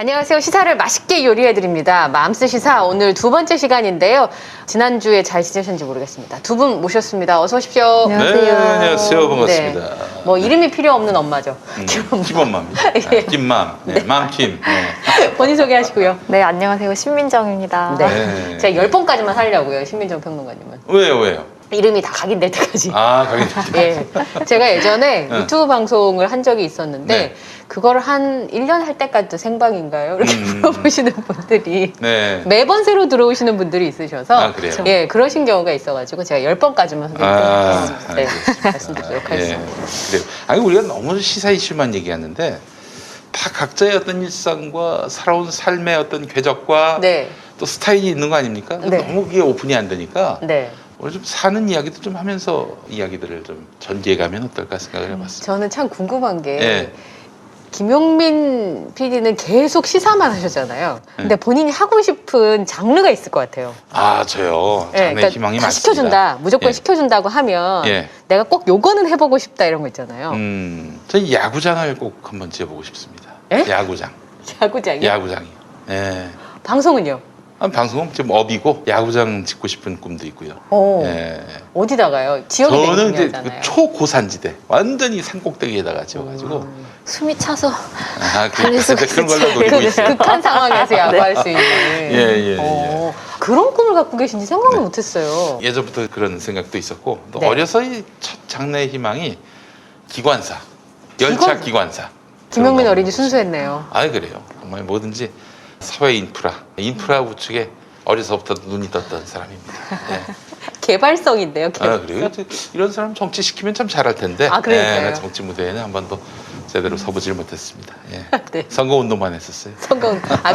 안녕하세요. 시사를 맛있게 요리해드립니다. 맘스 시사 오늘 두 번째 시간인데요. 지난주에 잘 지내셨는지 모르겠습니다. 두 분 모셨습니다. 어서 오십시오. 안녕하세요. 네, 안녕하세요. 반갑습니다. 네. 뭐 이름이 필요 없는 엄마죠. 김엄마입니다. 예. 김맘, 네, 맘킴. 네. 본인 소개하시고요. 네, 안녕하세요. 신민정입니다. 네. 네. 제가 10번까지만 하려고요. 신민정 평론가님은. 왜요? 이름이 다 각인될 때까지. 가긴 예. 제가 예전에 네. 유튜브 방송을 한 적이 있었는데 네. 그거를 한 1년 할 때까지도 생방인가요? 이렇게 물어보시는 분들이 네. 매번 새로 들어오시는 분들이 있으셔서 아, 그래요? 예, 그러신 경우가 있어가지고 제가 10번까지만 말씀드리도록 하겠습니다. 그래요. 아니, 우리가 너무 시사 이슈만 얘기하는데 다 각자의 어떤 일상과 살아온 삶의 어떤 궤적과 네. 또 스타일이 있는 거 아닙니까? 네. 너무 그게 오픈이 안 되니까 네. 오늘 좀 사는 이야기도 좀 하면서 이야기들을 좀 전개해가면 어떨까 생각을 해봤습니다. 저는 참 궁금한 게 예. 김용민 PD는 계속 시사만 하셨잖아요. 근데 네. 본인이 하고 싶은 장르가 있을 것 같아요. 아, 저요. 예, 장래 그러니까 희망이 다 많습니다. 시켜준다. 무조건 예. 시켜준다고 하면 예. 내가 꼭 요거는 해보고 싶다 이런 거 있잖아요. 저희 야구장을 꼭 한번 지어보고 싶습니다. 예? 야구장. 야구장이요? 야구장이요. 예. 방송은요? 방송은 지금 업이고 야구장 짓고 싶은 꿈도 있고요. 오. 예. 어디다가요? 지역이 되게 저는 이제 그 중요하잖아요. 초고산지대 완전히 산꼭대기에다가 지어가지고 숨이 차서 그래서 그런 걸로 노리고 있어요. 극한 상황에서 야구할 수 있는. 예. 그런 꿈을 갖고 계신지 생각을 못했어요. 예전부터 그런 생각도 있었고 또 네. 어려서 이 첫 장래의 희망이 기관사, 열차 기관사. 김용민 그런 거 어린이 하고 순수했네요. 아, 그래요. 정말 뭐든지 사회 인프라 구축에 어려서부터 눈이 떴던 사람입니다. 예. 개발성인데요. 아, 그래요? 이런 사람 정치 시키면 참 잘할 텐데. 아, 그러니까요. 나 정치 무대에는 한 번도 제대로 서보질 못했습니다. 예. 네. 선거 운동만 했었어요.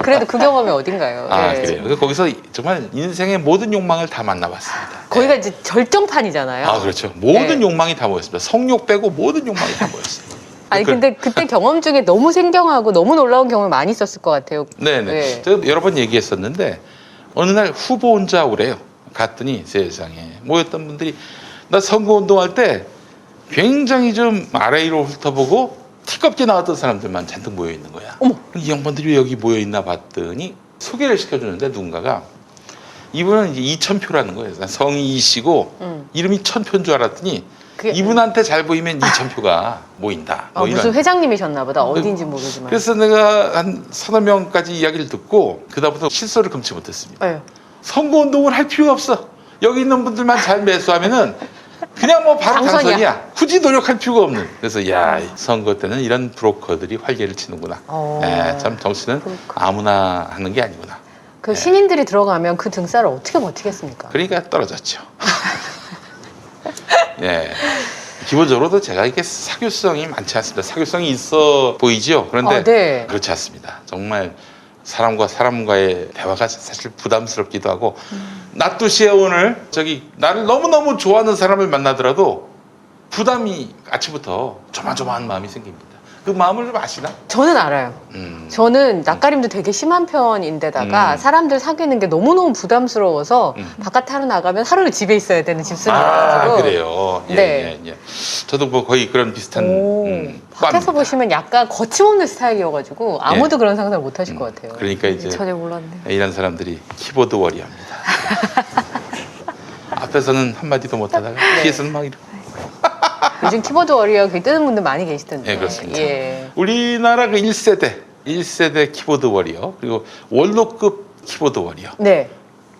그래도 그 경험이 어딘가요? 아, 예. 그래요. 거기서 정말 인생의 모든 욕망을 다 만나봤습니다. 거기가 예. 이제 절정판이잖아요. 아, 그렇죠. 모든 네. 욕망이 다 모였습니다. 성욕 빼고 모든 욕망이 다 모였어요. 아니 근데 그때 경험 중에 너무 생경하고 너무 놀라운 경험이 많이 있었을 것 같아요. 네네. 네. 제가 여러 번 얘기했었는데 어느 날 후보 혼자 오래요. 갔더니 세상에 모였던 분들이 나 선거 운동할 때 굉장히 좀 아래로 훑어보고 티껍게 나왔던 사람들만 잔뜩 모여 있는 거야. 어머. 이 양반들이 왜 여기 모여 있나 봤더니 소개를 시켜주는데 누군가가 이분은 이제 2,000표라는 거예요. 난 성이 이씨고 이름이 1,000표인 줄 알았더니 그게- 이분한테 잘 보이면 2,000표가 모인다. 뭐 이런. 무슨 회장님이셨나 보다. 어딘지 모르지만. 그래서 내가 한 서너 명까지 이야기를 듣고 그다음부터 실소를 금치 못했습니다. 네. 선거운동을 할 필요가 없어. 여기 있는 분들만 잘 매수하면은 그냥 뭐 바로 당선이야. 당선이야. 굳이 노력할 필요가 없는. 그래서 야, 선거 때는 이런 브로커들이 활개를 치는구나. 참 정치는 아무나 하는 게 아니구나. 그 신인들이 들어가면 그 등살을 어떻게 버티겠습니까? 그러니까 떨어졌죠. 예. 기본적으로도 제가 이게 사교성이 많지 않습니다. 사교성이 있어 보이죠. 그런데 네. 그렇지 않습니다. 정말 사람과 사람과의 대화가 사실 부담스럽기도 하고 낮두시에 오늘 나를 너무너무 좋아하는 사람을 만나더라도 부담이 아침부터 조마조마한 마음이 생깁니다. 그 마음을 좀 아시나? 저는 알아요. 저는 낯가림도 되게 심한 편인데다가 사람들 사귀는 게 너무너무 부담스러워서 바깥 하루 나가면 하루를 집에 있어야 되는 집순이라가지고. 그래요. 네. 예. 저도 뭐 거의 그런 비슷한 밖에서 과입니다. 보시면 약간 거침없는 스타일이어가지고 아무도 그런 상상을 못 하실 것 같아요. 그러니까 이제 전혀 몰랐네요. 이런 사람들이 키보드 워리어입니다. 앞에서는 한마디도 못하다가 뒤에서는 막 이러고. 요즘 키보드 워리어 뜨는 분들 많이 계시던데. 네, 그렇습니다. 예. 우리나라 그 1세대 키보드 워리어 그리고 원로급 키보드 워리어 네.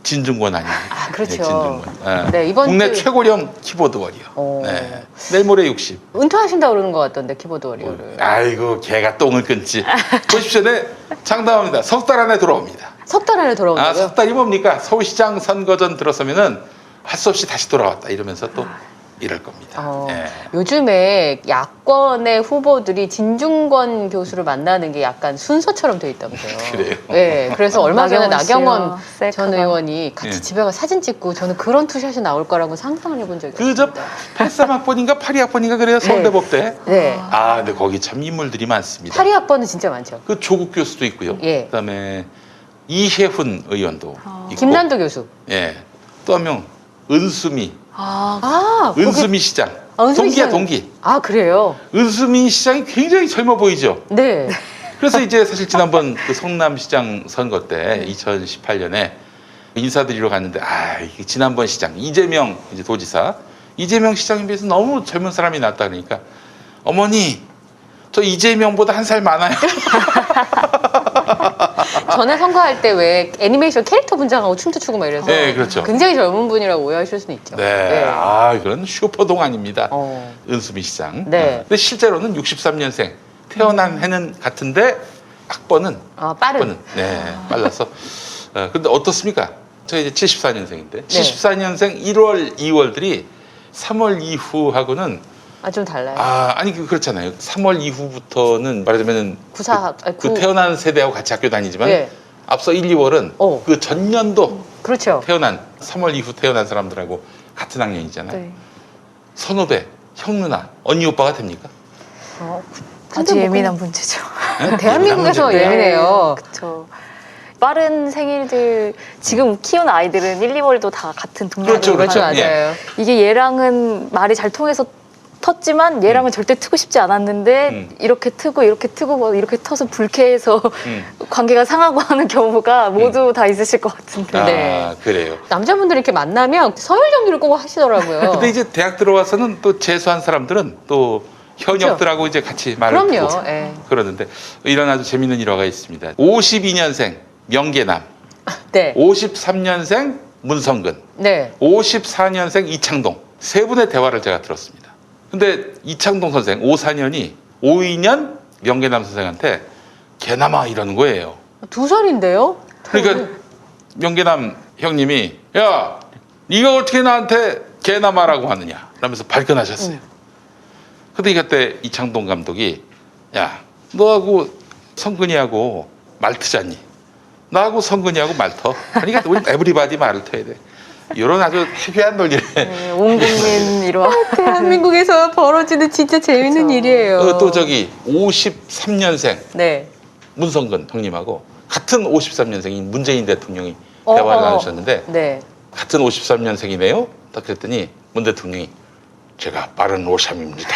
진중권 아니에요? 아, 그렇죠. 네, 진중권. 네. 네, 이번 국내 주- 최고령 키보드 워리어. 네. 내일 모레 60. 은퇴하신다고 그러는 것 같던데, 키보드 워리어를. 아이고 개가 똥을 끊지. 보십시오. 네, 장담합니다. 석 달 안에 돌아옵니다. 석 달 안에 돌아온다고요? 석 달이 뭡니까? 서울시장 선거전 들어서면은 할 수 없이 다시 돌아왔다 이러면서 또 이럴 겁니다. 예. 요즘에 야권의 후보들이 진중권 교수를 만나는 게 약간 순서처럼 돼 있다면서요. 그래요? 네, 그래서 얼마 전에 나경원 씨요. 전 셀카가. 의원이 같이 예. 집에 가서 사진 찍고 저는 그런 투샷이 나올 거라고 상상을 해본 적이 그저 없습니다. 83학번인가 82학번인가 그래요 서울대법대. 네. 근데 거기 참 인물들이 많습니다. 82학번은 진짜 많죠. 그 조국 교수도 있고요. 예. 그다음에 이혜훈 의원도 있고. 김난도 교수. 예. 또 한 명 은수미. 거기- 은수미 시장. 은수미 동기야 시장. 동기. 그래요? 은수미 시장이 굉장히 젊어 보이죠. 네. 그래서 이제 사실 지난번 그 성남시장 선거 때 2018년에 인사드리러 갔는데 이게 지난번 시장 이재명 이제 도지사 이재명 시장에 비해서 너무 젊은 사람이 낫다 그러니까 어머니 저 이재명보다 한 살 많아요. 전에 선거할 때 왜 애니메이션 캐릭터 분장하고 춤도 추고 막 이래서 네, 그렇죠. 굉장히 젊은 분이라고 오해하실 수는 있죠. 네, 그런 슈퍼동안입니다. 은수미 시장. 네. 근데 실제로는 63년생 태어난 해는 같은데 학번은 빠른. 빨라서. 근데 어떻습니까? 저 이제 74년생인데 74년생 1월, 2월들이 3월 이후하고는 좀 달라요. 아니 그렇잖아요. 3월 이후부터는 말하자면은 그 태어난 세대하고 같이 학교 다니지만 앞서 1, 2월은 그 전년도 그렇죠. 태어난 3월 이후 태어난 사람들하고 같은 학년이잖아요. 네. 선후배, 형 누나, 언니 오빠가 됩니까? 아주 예민한 문제죠. 네? 대한민국에서 네. 예민해요. 그렇죠. 빠른 생일들 지금 키우는 아이들은 1, 2월도 다 같은 동네로 그렇죠. 맞아요. 이게 얘랑은 말이 잘 통해서 텄지만 얘랑은 절대 트고 싶지 않았는데 이렇게 트고 뭐 이렇게 터서 불쾌해서 관계가 상하고 하는 경우가 모두 다 있으실 것 같은데. 네. 그래요. 남자분들이 이렇게 만나면 서열 정리를 꼭 하시더라고요. 근데 이제 대학 들어와서는 또 재수한 사람들은 또 현역들하고 이제 같이 말을 그럼요. 듣고 예. 그러는데 이런 아주 재밌는 일화가 있습니다. 52년생 명계남, 네. 53년생 문성근, 네. 54년생 이창동 세 분의 대화를 제가 들었습니다. 근데 이창동 선생 54년이 52년 명계남 선생한테 개남아 이러는 거예요. 2살인데요? 그러니까 명계남 형님이 야 네가 어떻게 나한테 개남아라고 하느냐 라면서 발끈하셨어요. 근데 그때 이창동 감독이 야 너하고 성근이하고 말 트잖니. 나하고 성근이하고 말 터. 그러니까 우리 에브리바디 말을 터야 돼. 이런 아주 해괴한 논리를. 온 국민 이루어. 대한민국에서 벌어지는 진짜 재밌는 그렇죠. 일이에요. 또 저기 53년생 네. 문성근 형님하고 같은 53년생인 문재인 대통령이 대화를 나누셨는데 네. 같은 53년생이네요. 딱 그랬더니 문 대통령이 제가 빠른 오삼입니다.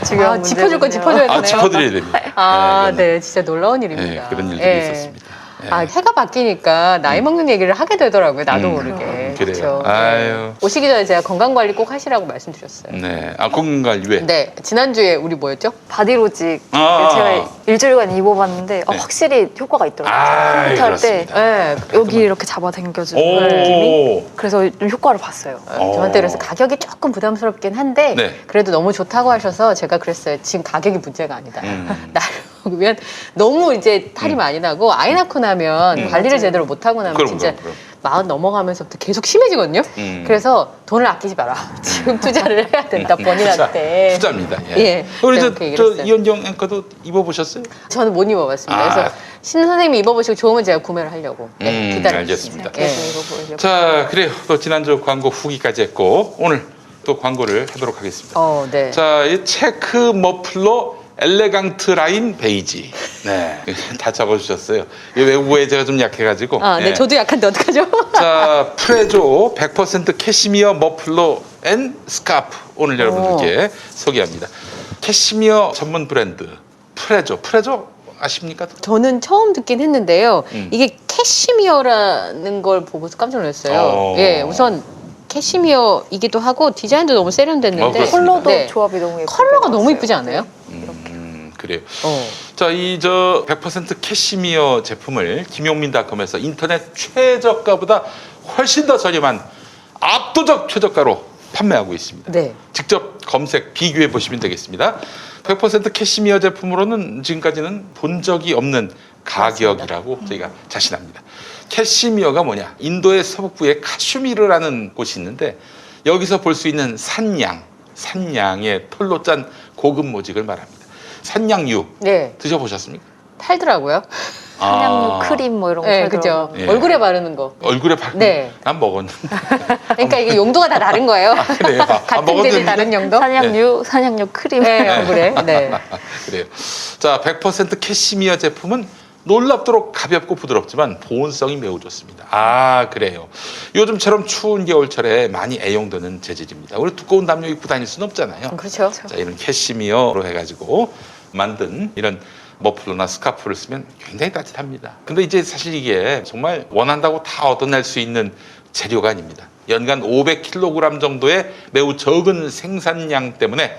중요한 문제군요. 짚어줄 건 짚어줘야 되네요. 짚어드려야 됩니다. 네, 진짜 놀라운 일입니다. 그런 일들이 있었습니다. 해가 바뀌니까 나이 먹는 얘기를 하게 되더라고요. 나도 모르게. 그래요. 그렇죠. 아유. 오시기 전에 제가 건강 관리 꼭 하시라고 말씀드렸어요. 네. 건강관리 왜? 네, 지난주에 우리 뭐였죠? 바디로직 제가 일주일간 입어봤는데 확실히 효과가 있더라고요. 컴퓨터 할 때 여기 이렇게 잡아당겨주는 느낌이 그래서 좀 효과를 봤어요. 저한테 그래서 가격이 조금 부담스럽긴 한데 그래도 너무 좋다고 하셔서 제가 그랬어요. 지금 가격이 문제가 아니다. 나를 먹으면 너무 이제 탈이 많이 나고 아이 낳고 나면 관리를 제대로 못하고 나면 진짜 마흔 넘어가면서부터 계속 심해지거든요. 그래서 돈을 아끼지 마라. 지금 투자를 해야 된다, 본인한테. 투자입니다. 우리 저 이현정 앵커도 입어보셨어요? 저는 못 입어봤습니다. 그래서 신 선생님이 입어보시고 좋으면 제가 구매를 하려고 기다리겠습니다. 알겠습니다. 자, 그래요. 또 지난주 광고 후기까지 했고 오늘 또 광고를 하도록 하겠습니다. 네. 자, 이 체크 머플러 엘레강트 라인 베이지. 네. 다 적어주셨어요. 이 외국어에 제가 좀 약해가지고. 네, 저도 약한데 어떡하죠? 자, 프레조 100% 캐시미어 머플러 앤 스카프. 오늘 여러분들께 소개합니다. 캐시미어 전문 브랜드 프레조. 프레조 아십니까? 저는 처음 듣긴 했는데요. 이게 캐시미어라는 걸 보고서 깜짝 놀랐어요. 우선 캐시미어이기도 하고 디자인도 너무 세련됐는데 컬러도 조합이 너무 예쁘게 컬러가 너무 이쁘지 않아요? 그래요. 자, 이 100% 캐시미어 제품을 김용민닷컴에서 인터넷 최저가보다 훨씬 더 저렴한 압도적 최저가로 판매하고 있습니다. 네. 직접 검색 비교해 보시면 되겠습니다. 100% 캐시미어 제품으로는 지금까지는 본 적이 없는 가격이라고 저희가 자신합니다. 캐시미어가 뭐냐? 인도의 서북부에 카슈미르라는 곳이 있는데 여기서 볼 수 있는 산양의 털로 짠 고급 모직을 말합니다. 산양유 드셔보셨습니까? 팔더라고요. 산양유 크림 뭐 이런 거 팔더라고요. 그죠. 얼굴에 바르는 거. 얼굴에 바르는 난 먹었는데. 그러니까 이게 용도가 다 다른 거예요. 그래요. 같은 데도 다른 용도? 산양유 크림. 얼굴에. 그래요. 자, 100% 캐시미어 제품은 놀랍도록 가볍고 부드럽지만 보온성이 매우 좋습니다. 아, 그래요. 요즘처럼 추운 겨울철에 많이 애용되는 재질입니다. 우리 두꺼운 담요 입고 다닐 수는 없잖아요. 그렇죠. 자, 이런 캐시미어로 해가지고 만든 이런 머플러나 스카프를 쓰면 굉장히 따뜻합니다. 근데 이제 사실 이게 정말 원한다고 다 얻어낼 수 있는 재료가 아닙니다. 연간 500kg 정도의 매우 적은 생산량 때문에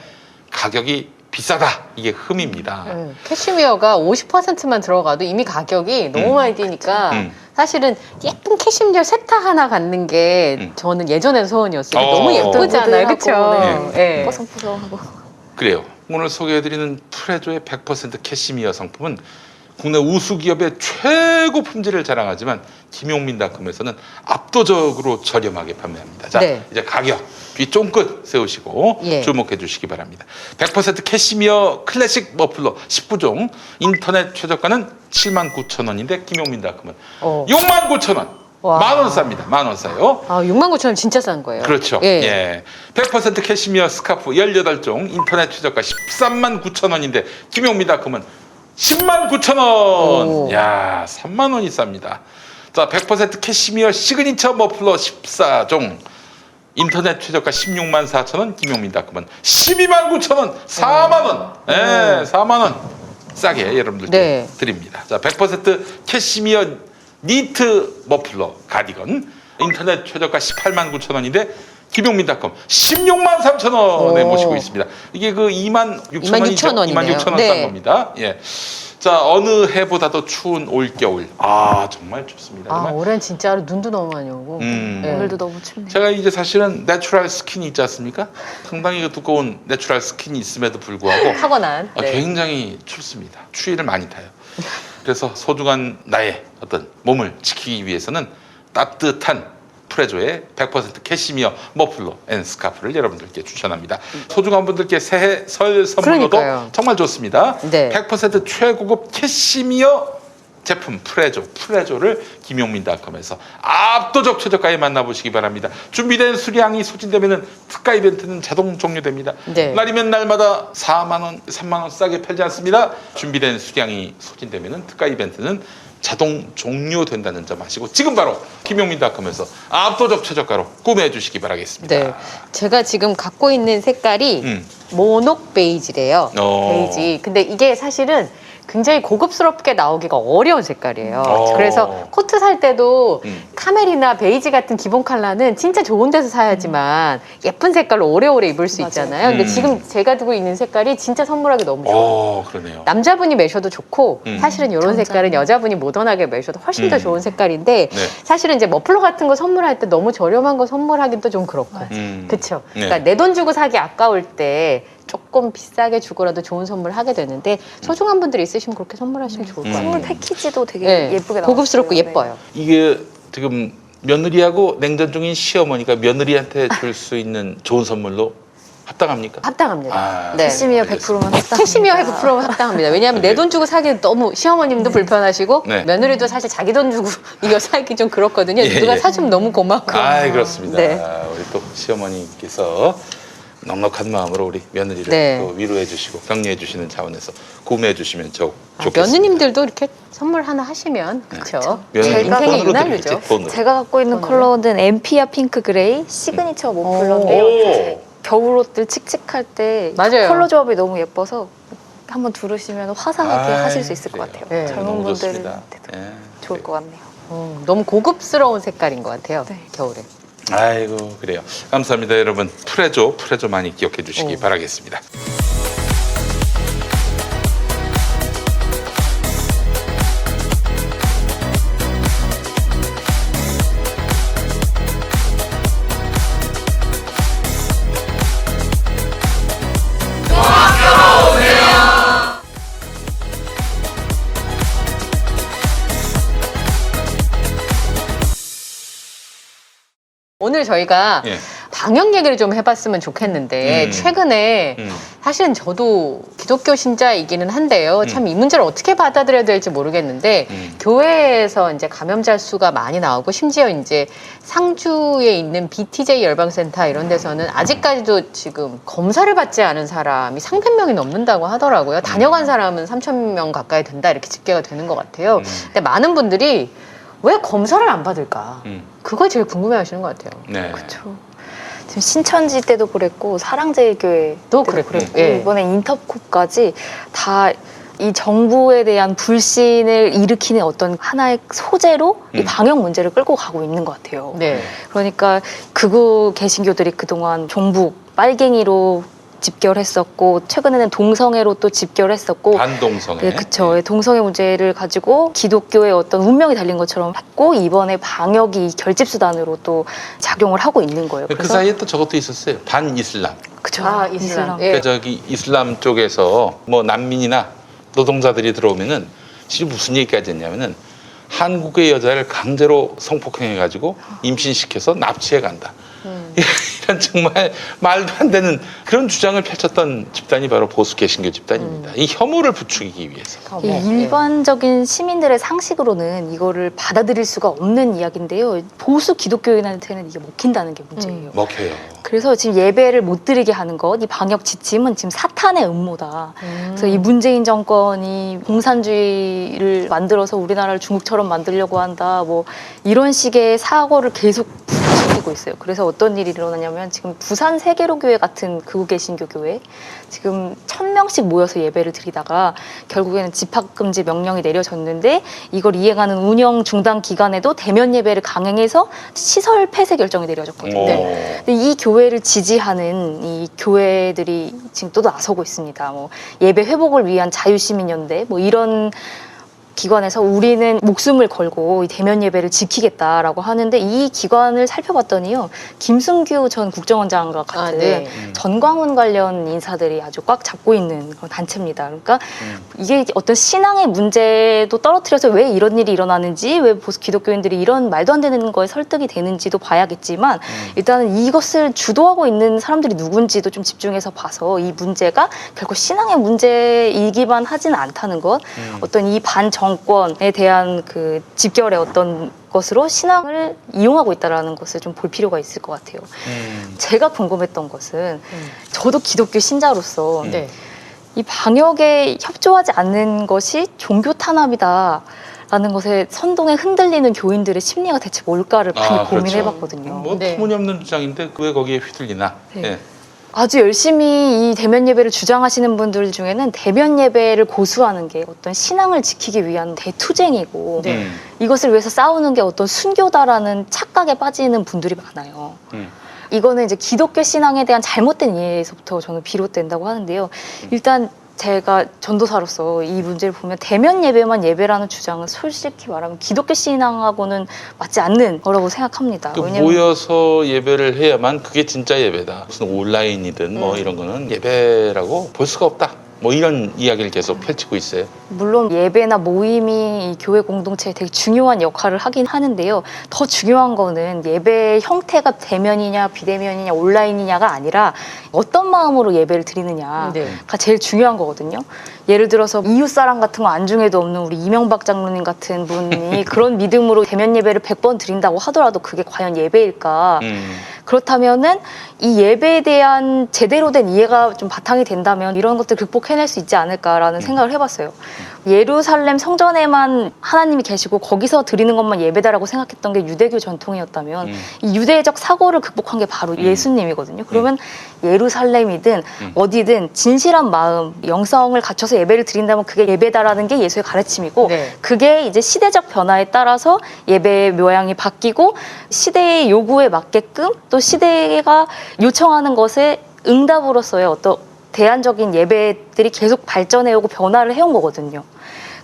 가격이 비싸다. 이게 흠입니다. 캐시미어가 50%만 들어가도 이미 가격이 너무 많이 뛰니까 사실은 예쁜 캐시미어 세타 하나 갖는 게 저는 예전엔 소원이었어요. 너무 예쁘잖아요. 그렇죠? 네. 뽀송뽀송하고. 그래요. 오늘 소개해드리는 프레조의 100% 캐시미어 상품은 국내 우수 기업의 최고 품질을 자랑하지만 김용민닷컴에서는 압도적으로 저렴하게 판매합니다. 자, 네. 이제 가격 귀 쫑긋 세우시고 예. 주목해 주시기 바랍니다. 100% 캐시미어 클래식 머플러 19종 인터넷 최저가는 79,000원인데 김용민닷컴은 69,000원. 와. 10,000원 쌉니다. 10,000원 싸요. 아, 69,000원 진짜 싼 거예요. 그렇죠. 예. 예. 100% 캐시미어 스카프 18종 인터넷 최저가 139,000원인데 김용민닷컴은 109,000원. 야, 3만 원이 쌉니다. 자, 100% 캐시미어 시그니처 머플러 14종 인터넷 최저가 164,000원. 김용민닷컴은 129,000원. 4만 원. 예, 4만 원 싸게 여러분들께 네. 드립니다. 자, 100% 캐시미어 니트 머플러 가디건 인터넷 최저가 189,000원인데 김용민닷컴 163,000원에 모시고 있습니다. 이게 그 26,000원이죠. 26,000원 네. 싼 겁니다. 예. 자, 어느 해보다도 추운 올겨울. 아, 정말 춥습니다. 아, 정말. 올해는 진짜로 눈도 너무 많이 오고. 네. 오늘도 너무 춥네요. 제가 이제 사실은 내추럴 스킨이 있지 않습니까? 상당히 그 두꺼운 내추럴 스킨이 있음에도 불구하고 타고난. 네. 굉장히 춥습니다. 추위를 많이 타요. 그래서 소중한 나의 어떤 몸을 지키기 위해서는 따뜻한 프레조의 100% 캐시미어 머플러 앤 스카프를 여러분들께 추천합니다. 소중한 분들께 새해 설 선물로도 그러니까요. 정말 좋습니다. 네. 100% 최고급 캐시미어 제품 프레조를 김용민닷컴에서 압도적 최저가에 만나보시기 바랍니다. 준비된 수량이 소진되면 특가 이벤트는 자동 종료됩니다. 네. 날이면 날마다 4만 원, 3만 원 싸게 팔지 않습니다. 준비된 수량이 소진되면 특가 이벤트는 자동 종료된다는 점 아시고 지금 바로 김용민닷컴에서 압도적 최저가로 구매해 주시기 바라겠습니다. 네. 제가 지금 갖고 있는 색깔이 모녹 베이지래요. 베이지. 근데 이게 사실은 굉장히 고급스럽게 나오기가 어려운 색깔이에요. 그래서 코트 살 때도 카멜이나 베이지 같은 기본 컬러는 진짜 좋은 데서 사야지만 예쁜 색깔로 오래오래 입을 수 있잖아요. 근데 지금 제가 두고 있는 색깔이 진짜 선물하기 너무 좋아요. 그러네요. 남자분이 매셔도 좋고 사실은 이런 색깔은 여자분이 모던하게 매셔도 훨씬 더 좋은 색깔인데 네. 사실은 이제 머플러 같은 거 선물할 때 너무 저렴한 거 선물하긴 또 좀 그렇고 그쵸? 네. 그러니까 내 돈 주고 사기 아까울 때 조금 비싸게 주고라도 좋은 선물 하게 되는데 소중한 분들이 있으시면 그렇게 선물하시면 좋을 것 같아요. 선물 패키지도 되게 네. 예쁘게 나왔어요. 고급스럽고 네. 예뻐요. 이게 지금 며느리하고 냉전 중인 시어머니가 며느리한테 줄 수 있는 좋은 선물로 합당합니까? 합당합니다. 아, 네. 캐시미어 알겠습니다. 100%만 합당. 캐시미어 100%면 합당합니다. 왜냐하면 내 돈 주고 사기는 너무 시어머님도 불편하시고 네. 며느리도 사실 자기 돈 주고 이거 사기 좀 그렇거든요. 예, 누가 예. 사주면 너무 고맙고. 그렇습니다. 네. 우리 또 시어머니께서 넉넉한 마음으로 우리 며느리를 네. 또 위로해 주시고 격려해 주시는 차원에서 구매해 주시면 좋겠습니다. 며느님들도 이렇게 선물 하나 하시면 그렇죠. 며느님 제가 인생의 돈으로 윤활유죠. 드리겠지, 돈으로. 제가 갖고 있는 컬러는 엠피아 핑크 그레이 시그니처 머플러인데요. 오. 겨울옷들 칙칙할 때 맞아요. 컬러 조합이 너무 예뻐서 한번 두르시면 화사하게 하실 수 있을 것 그래요. 같아요. 네. 젊은 너무 분들한테도 좋습니다. 예. 좋을 것 같네요. 너무 고급스러운 색깔인 것 같아요. 네. 겨울에. 아이고 그래요. 감사합니다 여러분. 프레조 많이 기억해 주시기 오. 바라겠습니다. 오늘 저희가 예. 방역 얘기를 좀 해봤으면 좋겠는데 최근에 사실은 저도 기독교 신자이기는 한데요. 참 이 문제를 어떻게 받아들여야 될지 모르겠는데 교회에서 이제 감염자 수가 많이 나오고 심지어 이제 상주에 있는 BTJ 열방센터 이런 데서는 아직까지도 지금 검사를 받지 않은 사람이 300명이 넘는다고 하더라고요. 다녀간 사람은 3,000명 가까이 된다 이렇게 집계가 되는 것 같아요. 근데 많은 분들이 왜 검사를 안 받을까? 그걸 제일 궁금해하시는 것 같아요. 네. 그렇죠. 지금 신천지 때도 그랬고 사랑제일교회도 그랬고 예. 이번에 인터콥까지 다 이 정부에 대한 불신을 일으키는 어떤 하나의 소재로 이 방역 문제를 끌고 가고 있는 것 같아요. 네. 그러니까 극우 개신교들이 그동안 종북 빨갱이로 집결했었고 최근에는 동성애로 또 집결했었고 반동성애. 네, 그쵸. 동성애 문제를 가지고 기독교의 어떤 운명이 달린 것처럼 했고 이번에 방역이 결집수단으로 또 작용을 하고 있는 거예요. 그 사이에 또 저것도 있었어요. 반이슬람. 그쵸. 아, 이슬람. 예. 그러니까 저기 이슬람 쪽에서 뭐 난민이나 노동자들이 들어오면은 실제 무슨 얘기까지 했냐면은 한국의 여자를 강제로 성폭행해가지고 임신시켜서 납치해 간다. 이런 정말 말도 안 되는 그런 주장을 펼쳤던 집단이 바로 보수 개신교 집단입니다. 이 혐오를 부추기기 위해서. 이 일반적인 시민들의 상식으로는 이거를 받아들일 수가 없는 이야기인데요. 보수 기독교인한테는 이게 먹힌다는 게 문제예요. 먹혀요. 그래서 지금 예배를 못 드리게 하는 것, 이 방역 지침은 지금 사탄의 음모다. 그래서 이 문재인 정권이 공산주의를 만들어서 우리나라를 중국처럼 만들려고 한다. 뭐 이런 식의 사고를 계속 부추기고 있어요. 그래서 어떤 일이 일어나냐면 지금 부산 세계로교회 같은 극우 개신교 교회 지금 1,000명씩 모여서 예배를 드리다가 결국에는 집합금지 명령이 내려졌는데 이걸 이행하는 운영 중단 기간에도 대면 예배를 강행해서 시설 폐쇄 결정이 내려졌거든요. 근데 이 교회를 지지하는 이 교회들이 지금 또 나서고 있습니다. 뭐 예배 회복을 위한 자유시민연대 뭐 이런 기관에서 우리는 목숨을 걸고 이 대면 예배를 지키겠다라고 하는데 이 기관을 살펴봤더니요. 김승규 전 국정원장과 같은 전광훈 관련 인사들이 아주 꽉 잡고 있는 그런 단체입니다. 그러니까 이게 어떤 신앙의 문제도 떨어뜨려서 왜 이런 일이 일어나는지 왜 보수 기독교인들이 이런 말도 안 되는 거에 설득이 되는지도 봐야겠지만 일단은 이것을 주도하고 있는 사람들이 누군지도 좀 집중해서 봐서 이 문제가 결코 신앙의 문제이기만 하지는 않다는 것 어떤 이 반정권에 대한 그 집결의 어떤 것으로 신앙을 이용하고 있다는 것을 좀 볼 필요가 있을 것 같아요. 제가 궁금했던 것은 저도 기독교 신자로서 이 방역에 협조하지 않는 것이 종교 탄압이다. 라는 것에 선동에 흔들리는 교인들의 심리가 대체 뭘까를 많이 고민해봤거든요. 뭐 터무니없는 주장인데 왜 거기에 휘둘리나. 네. 아주 열심히 이 대면 예배를 주장하시는 분들 중에는 대면 예배를 고수하는 게 어떤 신앙을 지키기 위한 대투쟁이고 이것을 위해서 싸우는 게 어떤 순교다라는 착각에 빠지는 분들이 많아요. 이거는 이제 기독교 신앙에 대한 잘못된 이해에서부터 저는 비롯된다고 하는데요. 일단 제가 전도사로서 이 문제를 보면 대면 예배만 예배라는 주장은 솔직히 말하면 기독교 신앙하고는 맞지 않는 거라고 생각합니다. 모여서 예배를 해야만 그게 진짜 예배다. 무슨 온라인이든 뭐 이런 거는 예배라고 볼 수가 없다. 뭐 이런 이야기를 계속 펼치고 있어요. 물론 예배나 모임이 이 교회 공동체에 되게 중요한 역할을 하긴 하는데요. 더 중요한 거는 예배의 형태가 대면이냐 비대면이냐 온라인이냐가 아니라 어떤 마음으로 예배를 드리느냐가 제일 중요한 거거든요. 예를 들어서 이웃사랑 같은 거 안중에도 없는 우리 이명박 장로님 같은 분이 그런 믿음으로 대면 예배를 100번 드린다고 하더라도 그게 과연 예배일까? 그렇다면은 이 예배에 대한 제대로 된 이해가 좀 바탕이 된다면 이런 것들 극복해낼 수 있지 않을까라는 생각을 해봤어요. 예루살렘 성전에만 하나님이 계시고 거기서 드리는 것만 예배다라고 생각했던 게 유대교 전통이었다면 이 유대적 사고를 극복한 게 바로 예수님이거든요. 그러면 예루살렘이든 어디든 진실한 마음, 영성을 갖춰서 예배를 드린다면 그게 예배다라는 게 예수의 가르침이고 그게 이제 시대적 변화에 따라서 예배의 모양이 바뀌고 시대의 요구에 맞게끔 또 시대가 요청하는 것에 응답으로서의 어떤 대안적인 예배들이 계속 발전해오고 변화를 해온 거거든요.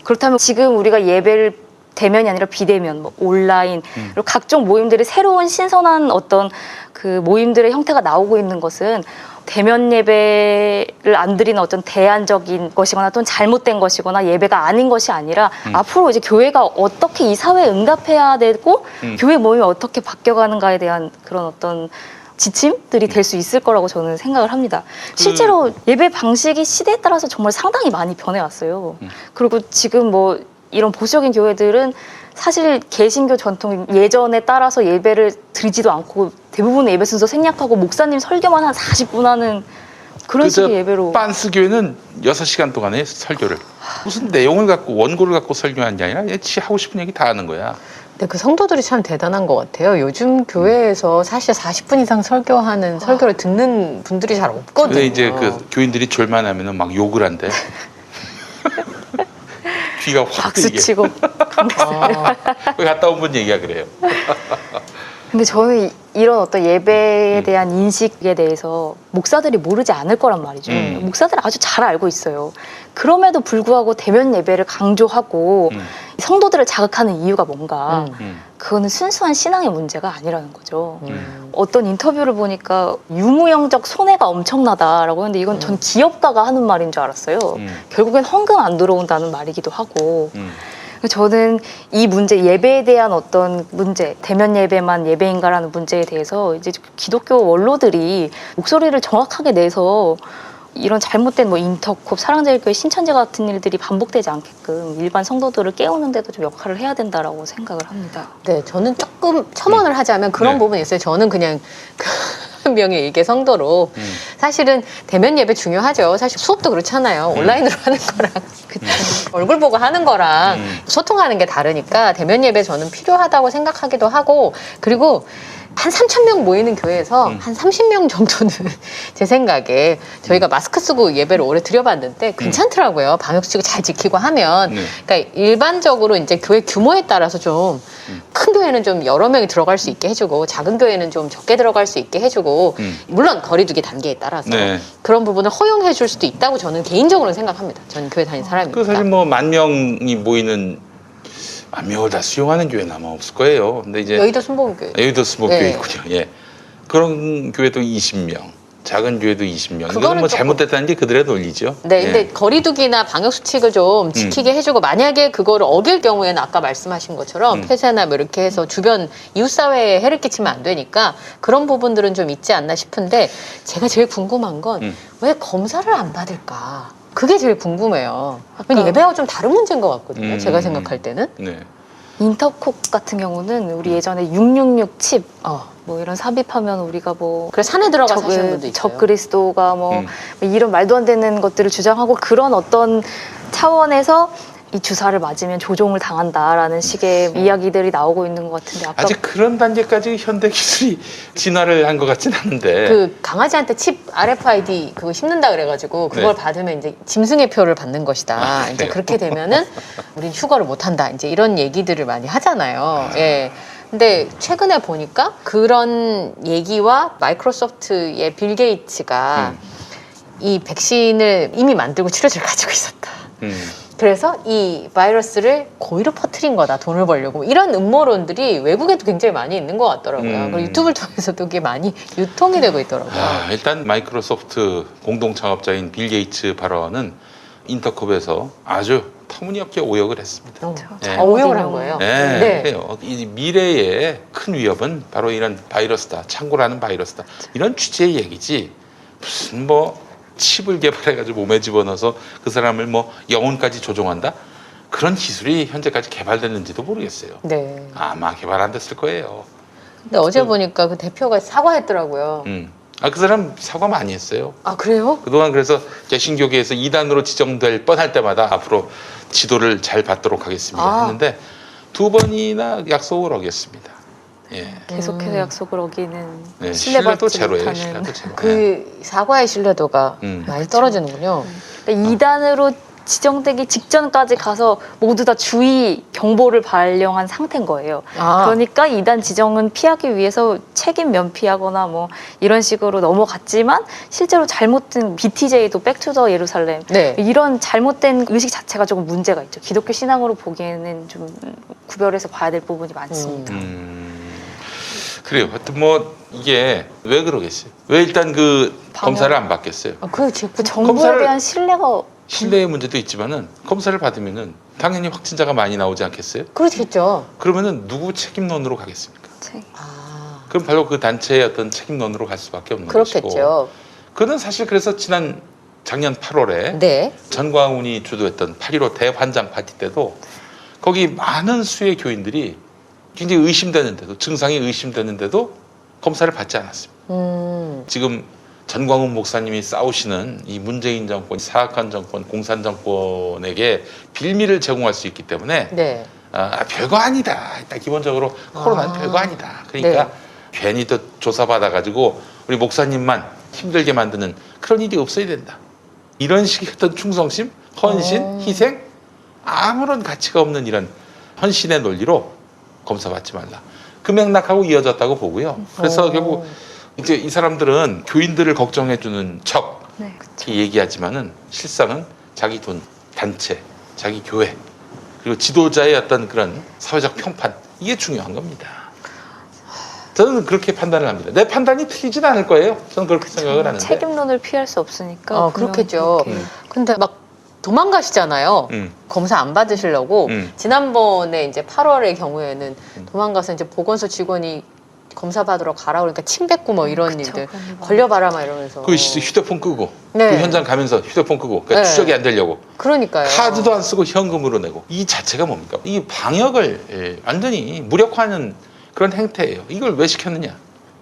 그렇다면 지금 우리가 예배를 대면이 아니라 비대면, 뭐 온라인, 그리고 각종 모임들이 새로운 신선한 어떤 그 모임들의 형태가 나오고 있는 것은 대면 예배를 안 드리는 어떤 대안적인 것이거나 또는 잘못된 것이거나 예배가 아닌 것이 아니라 앞으로 이제 교회가 어떻게 이 사회에 응답해야 되고 교회 모임이 어떻게 바뀌어가는가에 대한 그런 어떤 지침들이 될 수 있을 거라고 저는 생각을 합니다. 실제로 예배 방식이 시대에 따라서 정말 상당히 많이 변해왔어요. 그리고 지금 뭐 이런 보수적인 교회들은 사실 개신교 전통 예전에 따라서 예배를 드리지도 않고 대부분의 예배 순서 생략하고 목사님 설교만 한 40분 하는 그런 식의 예배로. 빤스 교회는 6시간 동안에 설교를 무슨 내용을 갖고 원고를 갖고 설교하는 게 아니라 지 하고 싶은 얘기 다 하는 거야. 근데 그 성도들이 참 대단한 것 같아요. 요즘 교회에서 사실 40분 이상 설교하는 설교를 듣는 분들이 잘 없거든요. 근데 이제 그 교인들이 졸만하면은 막 욕을 한대. 귀가 확 박수 뜨이게. 치고. 거기 갔다 온 분 얘기가 그래요. 근데 저는 이런 어떤 예배에 대한 인식에 대해서 목사들이 모르지 않을 거란 말이죠. 목사들은 아주 잘 알고 있어요. 그럼에도 불구하고 대면 예배를 강조하고 성도들을 자극하는 이유가 뭔가 그거는 순수한 신앙의 문제가 아니라는 거죠. 어떤 인터뷰를 보니까 유무형적 손해가 엄청나다라고 했는데 이건 전 기업가가 하는 말인 줄 알았어요. 결국엔 헌금 안 들어온다는 말이기도 하고 저는 이 문제, 예배에 대한 어떤 문제, 대면 예배만 예배인가라는 문제에 대해서 이제 기독교 원로들이 목소리를 정확하게 내서 이런 잘못된 뭐 인터콥, 사랑제일교회 신천지 같은 일들이 반복되지 않게끔 일반 성도들을 깨우는 데도 좀 역할을 해야 된다라고 생각을 합니다. 네, 저는 조금 첨언을 하자면 그런 네. 부분이 있어요. 저는 그냥 한 명의 일개 성도로 사실은 대면 예배 중요하죠. 사실 수업도 그렇잖아요. 온라인으로 하는 거랑 얼굴 보고 하는 거랑 소통하는 게 다르니까 대면 예배 저는 필요하다고 생각하기도 하고 그리고 한 3,000명 모이는 교회에서 한 30명 정도는 제 생각에 저희가 마스크 쓰고 예배를 오래 드려봤는데 괜찮더라고요. 방역수칙을 잘 지키고 하면. 그러니까 일반적으로 이제 교회 규모에 따라서 좀 큰 교회는 좀 여러 명이 들어갈 수 있게 해주고 작은 교회는 좀 적게 들어갈 수 있게 해주고 물론 거리두기 단계에 따라서 네. 그런 부분을 허용해 줄 수도 있다고 저는 개인적으로는 생각합니다. 저는 교회 다니는 사람이니까. 그 사실 뭐 10,000명이 모이는 10,000명을 다 수용하는 교회는 아마 없을 거예요. 근데 이제 여의도 순복음교회. 여의도 수목교회 네. 있군요. 예. 그런 교회도 20명, 작은 교회도 20명. 이건 그거는 뭐 조금- 잘못됐다는 게 그들의 논리죠. 네, 예. 근데 거리두기나 방역 수칙을 좀 지키게 해주고 만약에 그거를 어길 경우에는 아까 말씀하신 것처럼 폐쇄나 뭐 이렇게 해서 주변 이웃 사회에 해를 끼치면 안 되니까 그런 부분들은 좀 있지 않나 싶은데 제가 제일 궁금한 건 왜 검사를 안 받을까? 그게 제일 궁금해요. 왜냐면 예배하고 좀 다른 문제인 것 같거든요. 제가 생각할 때는. 네. 인터콥 같은 경우는 우리 예전에 666 칩, 뭐 이런 삽입하면 우리가 뭐 그래서 산에 들어가 사시는 분도 있어요. 적그리스도가 뭐 이런 말도 안 되는 것들을 주장하고 그런 어떤 차원에서 이 주사를 맞으면 조종을 당한다라는 식의 이야기들이 나오고 있는 것 같은데 아까 아직 그런 단계까지 현대 기술이 진화를 한 것 같진 않은데. 그 강아지한테 칩 RFID 그거 심는다 그래가지고 그걸 네. 받으면 이제 짐승의 표를 받는 것이다. 이제 그래요? 그렇게 되면은 우린 휴가를 못 한다. 이제 이런 얘기들을 많이 하잖아요. 예. 근데 최근에 보니까 그런 얘기와 마이크로소프트의 빌 게이츠가 이 백신을 이미 만들고 치료제를 가지고 있었다. 그래서 이 바이러스를 고의로 퍼뜨린 거다. 돈을 벌려고. 이런 음모론들이 외국에도 굉장히 많이 있는 것 같더라고요. 그리고 유튜브를 통해서도 그게 많이 유통이 되고 있더라고요. 일단 마이크로소프트 공동 창업자인 빌 게이츠 발언은 인터컵에서 아주 터무니없게 오역을 했습니다. 네. 오용을 한 거예요. 네, 네. 그래요. 이 미래의 큰 위협은 바로 이런 바이러스다. 창고라는 바이러스다. 이런 취지의 얘기지. 무슨 뭐 칩을 개발해가지고 몸에 집어넣어서 그 사람을 뭐 영혼까지 조종한다? 그런 기술이 현재까지 개발됐는지도 모르겠어요. 네. 아마 개발 안 됐을 거예요. 근데 어제 보니까 그 대표가 사과했더라고요. 그 사람 사과 많이 했어요. 아, 그래요? 그동안 그래서 개신교계에서 이단으로 지정될 뻔할 때마다 앞으로 지도를 잘 받도록 하겠습니다 했는데 2번이나 약속을 어겼습니다. 예. 계속해서 약속을 어기는 네, 신뢰받지 신뢰도 제로예요. 못하는 신뢰도 제로. 예. 그 사과의 신뢰도가 많이 떨어지는군요. 그러니까 이단으로 지정되기 직전까지 가서 모두 다 주의 경보를 발령한 상태인 거예요. 그러니까 이단 지정은 피하기 위해서 책임 면피하거나 뭐 이런 식으로 넘어갔지만 실제로 잘못된 BTJ도 백투더 예루살렘 네. 이런 잘못된 의식 자체가 조금 문제가 있죠. 기독교 신앙으로 보기에는 좀 구별해서 봐야 될 부분이 많습니다. 그래요. 하여튼 뭐 이게 왜 그러겠어요? 왜 일단 그 검사를 안 받겠어요? 그 정부에 검사를- 대한 신뢰가 신뢰의 문제도 있지만은 검사를 받으면은 당연히 확진자가 많이 나오지 않겠어요? 그렇겠죠. 그러면은 누구 책임론으로 가겠습니까? 아. 그럼 바로 그 단체의 어떤 책임론으로 갈 수밖에 없는 것이고. 그렇겠죠. 그는 사실 그래서 작년 8월에 네. 전광훈이 주도했던 8.15 대환장 파티 때도 거기 많은 수의 교인들이 굉장히 의심되는데도 증상이 의심되는데도 검사를 받지 않았습니다. 지금 전광훈 목사님이 싸우시는 이 문재인 정권, 사악한 정권, 공산 정권에게 빌미를 제공할 수 있기 때문에 네. 별거 아니다. 일단 기본적으로 코로나는 별거 아니다. 그러니까 네. 괜히 또 조사받아가지고 우리 목사님만 힘들게 만드는 그런 일이 없어야 된다. 이런 식의 어떤 충성심, 헌신, 희생, 아무런 가치가 없는 이런 헌신의 논리로 검사받지 말라. 그 맥락하고 이어졌다고 보고요. 그래서 결국 이제 이 사람들은 교인들을 걱정해주는 척 네, 그쵸. 이렇게 얘기하지만은 실상은 자기 돈, 단체, 자기 교회 그리고 지도자의 어떤 그런 사회적 평판 이게 중요한 겁니다. 저는 그렇게 판단을 합니다. 내 판단이 틀리진 않을 거예요. 저는 그렇게 생각을 하는데. 책임론을 피할 수 없으니까. 그렇겠죠. 그렇게. 근데 막 도망가시잖아요. 검사 안 받으시려고. 지난번에 이제 8월의 경우에는 도망가서 이제 보건소 직원이 검사 받으러 가라 그러니까 침 뱉고 뭐 이런 그쵸, 일들 그런 거. 걸려봐라 막 이러면서. 그 휴대폰 끄고 네. 그 현장 가면서 휴대폰 끄고 그러니까 네. 추적이 안 되려고 그러니까요. 카드도 안 쓰고 현금으로 내고 이 자체가 뭡니까? 이 방역을 완전히 무력화하는 그런 행태예요. 이걸 왜 시켰느냐?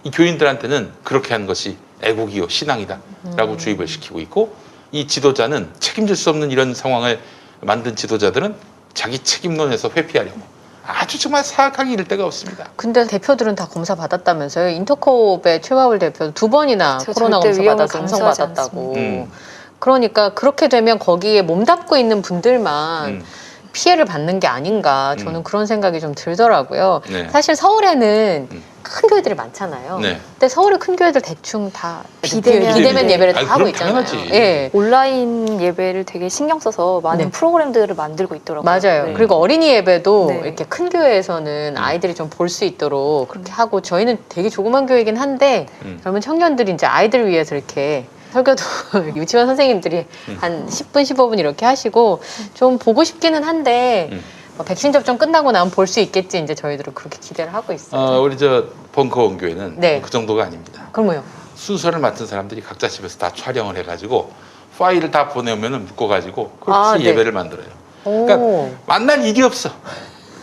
이 교인들한테는 그렇게 하는 것이 애국이요 신앙이다라고 주입을 시키고 있고 이 지도자는 책임질 수 없는 이런 상황을 만든 지도자들은 자기 책임론에서 회피하려고 아주 정말 사악하게 이를 데가 없습니다. 근데 대표들은 다 검사 받았다면서요. 인터콥의 최바울 대표 2번이나 저 코로나 절대 검사 위험을 받아서 음성 감수하지 받았다고. 않습니다. 그러니까 그렇게 되면 거기에 몸담고 있는 분들만 피해를 받는 게 아닌가 저는 그런 생각이 좀 들더라고요. 네. 사실 서울에는 큰 교회들이 많잖아요. 네. 근데 서울의 큰 교회들 대충 다 비대면 예배를 다 아니, 하고 그럼 있잖아요. 당연하지. 예. 온라인 예배를 되게 신경 써서 많은 네. 프로그램들을 만들고 있더라고요. 맞아요. 네. 그리고 어린이 예배도 네. 이렇게 큰 교회에서는 아이들이 좀 볼 수 있도록 그렇게 하고 저희는 되게 조그만 교회이긴 한데 젊은 청년들이 이제 아이들 위해서 이렇게 설교도 유치원 선생님들이 한 10분, 15분 이렇게 하시고 좀 보고 싶기는 한데 뭐 백신 접종 끝나고 나면 볼 수 있겠지 이제 저희들은 그렇게 기대를 하고 있어요. 우리 저 벙커원 교회는 네. 그 정도가 아닙니다. 그럼 뭐요? 순서를 맡은 사람들이 각자 집에서 다 촬영을 해가지고 파일을 다 보내오면은 묶어가지고 그렇게 아, 네. 예배를 만들어요. 오. 그러니까 만날 일이 없어.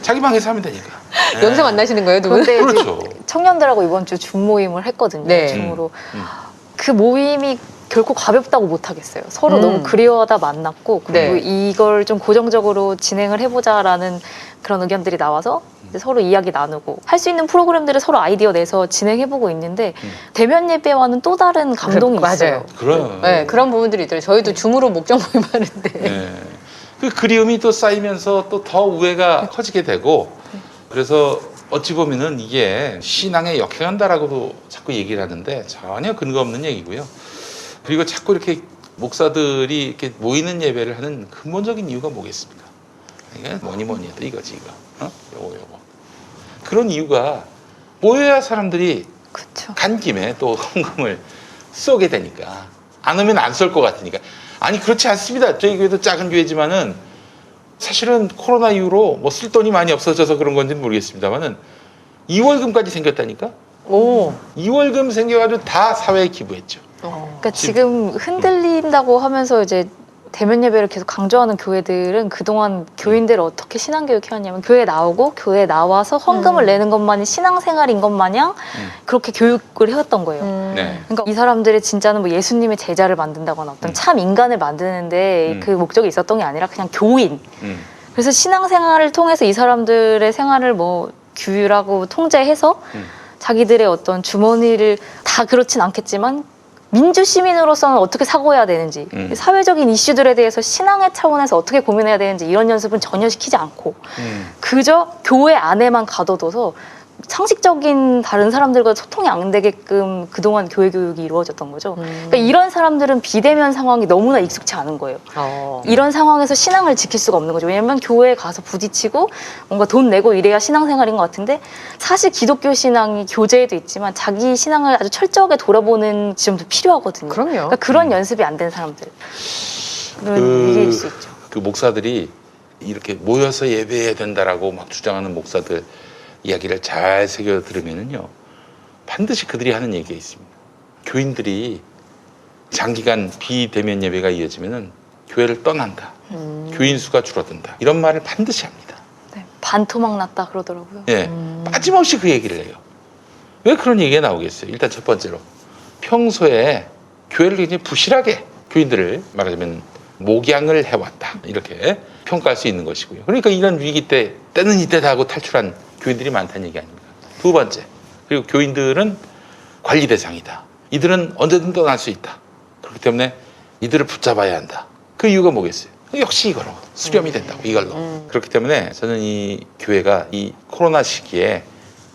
자기 방에서 하면 되니까. 네. 연세 만나시는 거예요, 두 분? 그런데 그렇죠. 청년들하고 이번 주 줌 모임을 했거든요. 네. 줌으로. 그 모임이 결코 가볍다고 못 하겠어요. 서로 너무 그리워하다 만났고 그리고 네. 이걸 좀 고정적으로 진행을 해보자라는 그런 의견들이 나와서 이제 서로 이야기 나누고 할 수 있는 프로그램들을 서로 아이디어 내서 진행해보고 있는데 대면 예배와는 또 다른 감동이 맞아요. 있어요. 그럼. 네, 그런 부분들이 있더라고요. 저희도 줌으로 목적 모임 하는데. 네. 그 그리움이 또 쌓이면서 또 더 우애가 커지게 되고 그래서 어찌 보면은 이게 신앙에 역행한다라고도 자꾸 얘기를 하는데 전혀 근거 없는 얘기고요. 그리고 자꾸 이렇게 목사들이 이렇게 모이는 예배를 하는 근본적인 이유가 뭐겠습니까? 이게 뭐니 해도 이거지 이거. 요거. 그런 이유가 모여야 사람들이 그렇죠. 간 김에 또 헌금을 쏘게 되니까 안 오면 안 쏠 것 같으니까. 아니 그렇지 않습니다. 저희 교회도 작은 교회지만은 사실은 코로나 이후로 뭐 쓸 돈이 많이 없어져서 그런 건지는 모르겠습니다만은 2월금까지 생겼다니까. 오. 2월금 생겨가지고 다 사회에 기부했죠. 그러니까 지금 흔들린다고 하면서 이제 대면 예배를 계속 강조하는 교회들은 그동안 교인들을 어떻게 신앙교육 해왔냐면 교회 나오고 교회 나와서 헌금을 내는 것만이 신앙생활인 것 마냥 그렇게 교육을 해왔던 거예요. 네. 그러니까 이 사람들이 진짜는 뭐 예수님의 제자를 만든다거나 어떤 참 인간을 만드는데 그 목적이 있었던 게 아니라 그냥 교인. 그래서 신앙생활을 통해서 이 사람들의 생활을 뭐 규율하고 통제해서 자기들의 어떤 주머니를 다 그렇진 않겠지만 민주 시민으로서는 어떻게 사고해야 되는지 사회적인 이슈들에 대해서 신앙의 차원에서 어떻게 고민해야 되는지 이런 연습은 전혀 시키지 않고 그저 교회 안에만 가둬둬서 상식적인 다른 사람들과 소통이 안 되게끔 그동안 교회 교육이 이루어졌던 거죠. 그러니까 이런 사람들은 비대면 상황이 너무나 익숙치 않은 거예요. 이런 상황에서 신앙을 지킬 수가 없는 거죠. 왜냐면 교회에 가서 부딪히고 뭔가 돈 내고 이래야 신앙생활인 것 같은데 사실 기독교 신앙이 교제에도 있지만 자기 신앙을 아주 철저하게 돌아보는 지점도 필요하거든요. 그럼요. 그러니까 그런 연습이 안 된 사람들은 위기일 수 있죠. 그 목사들이 이렇게 모여서 예배해야 된다라고 막 주장하는 목사들 이야기를 잘 새겨 들으면은요 반드시 그들이 하는 얘기가 있습니다. 교인들이 장기간 비대면 예배가 이어지면은 교회를 떠난다. 교인 수가 줄어든다. 이런 말을 반드시 합니다. 네, 반토막 났다 그러더라고요. 예, 빠짐없이 그 얘기를 해요. 왜 그런 얘기가 나오겠어요? 일단 첫 번째로 평소에 교회를 굉장히 부실하게 교인들을 말하자면 목양을 해왔다. 이렇게 평가할 수 있는 것이고요. 그러니까 이런 위기 때 때는 이때다 하고 탈출한 교인들이 많다는 얘기 아닙니까? 두 번째, 그리고 교인들은 관리 대상이다. 이들은 언제든 떠날 수 있다. 그렇기 때문에 이들을 붙잡아야 한다. 그 이유가 뭐겠어요? 역시 이거로 수렴이 된다고, 이걸로. 그렇기 때문에 저는 이 교회가 이 코로나 시기에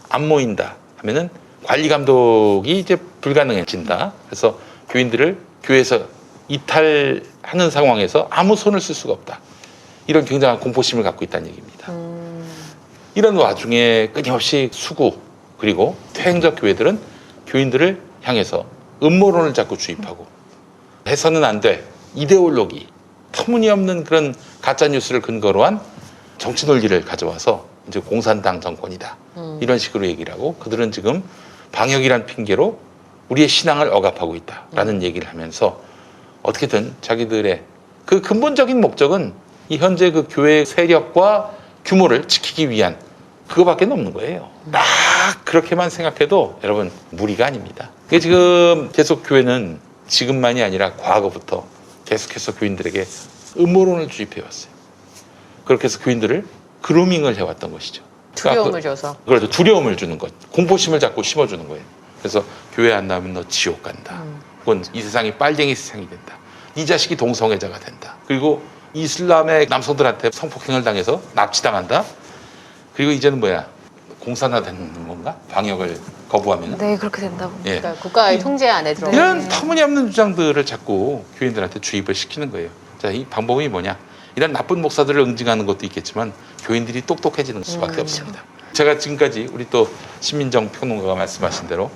안 모인다 하면은 관리 감독이 이제 불가능해진다. 그래서 교인들을 교회에서 이탈하는 상황에서 아무 손을 쓸 수가 없다. 이런 굉장한 공포심을 갖고 있다는 얘기입니다. 이런 와중에 끊임없이 수구 그리고 퇴행적 교회들은 교인들을 향해서 음모론을 자꾸 주입하고 해서는 안 돼. 이데올로기, 터무니없는 그런 가짜 뉴스를 근거로 한 정치 논리를 가져와서 이제 공산당 정권이다. 이런 식으로 얘기를 하고 그들은 지금 방역이란 핑계로 우리의 신앙을 억압하고 있다라는 얘기를 하면서 어떻게든 자기들의 그 근본적인 목적은 이 현재 그 교회 세력과 규모를 지키기 위한 그거밖에 없는 거예요. 딱 그렇게만 생각해도 여러분 무리가 아닙니다. 그게 지금 계속 교회는 지금만이 아니라 과거부터 계속해서 교인들에게 음모론을 주입해 왔어요. 그렇게 해서 교인들을 그루밍을 해왔던 것이죠. 두려움을 줘서. 그렇죠. 두려움을 주는 것. 공포심을 자꾸 심어주는 거예요. 그래서 교회 안 나오면 너 지옥 간다. 혹은 이 세상이 빨갱이 세상이 된다. 네 자식이 동성애자가 된다. 그리고 이슬람의 남성들한테 성폭행을 당해서 납치당한다. 그리고 이제는 뭐야? 공산화되는 건가? 방역을 거부하면. 네, 그렇게 된다고. 예. 그러니까 국가의 통제 안에 들어. 이런 터무니없는 주장들을 자꾸 교인들한테 주입을 시키는 거예요. 자, 이 방법이 뭐냐? 이런 나쁜 목사들을 응징하는 것도 있겠지만 교인들이 똑똑해지는 수밖에 없습니다. 제가 지금까지 우리 또 신민정 평론가가 말씀하신 대로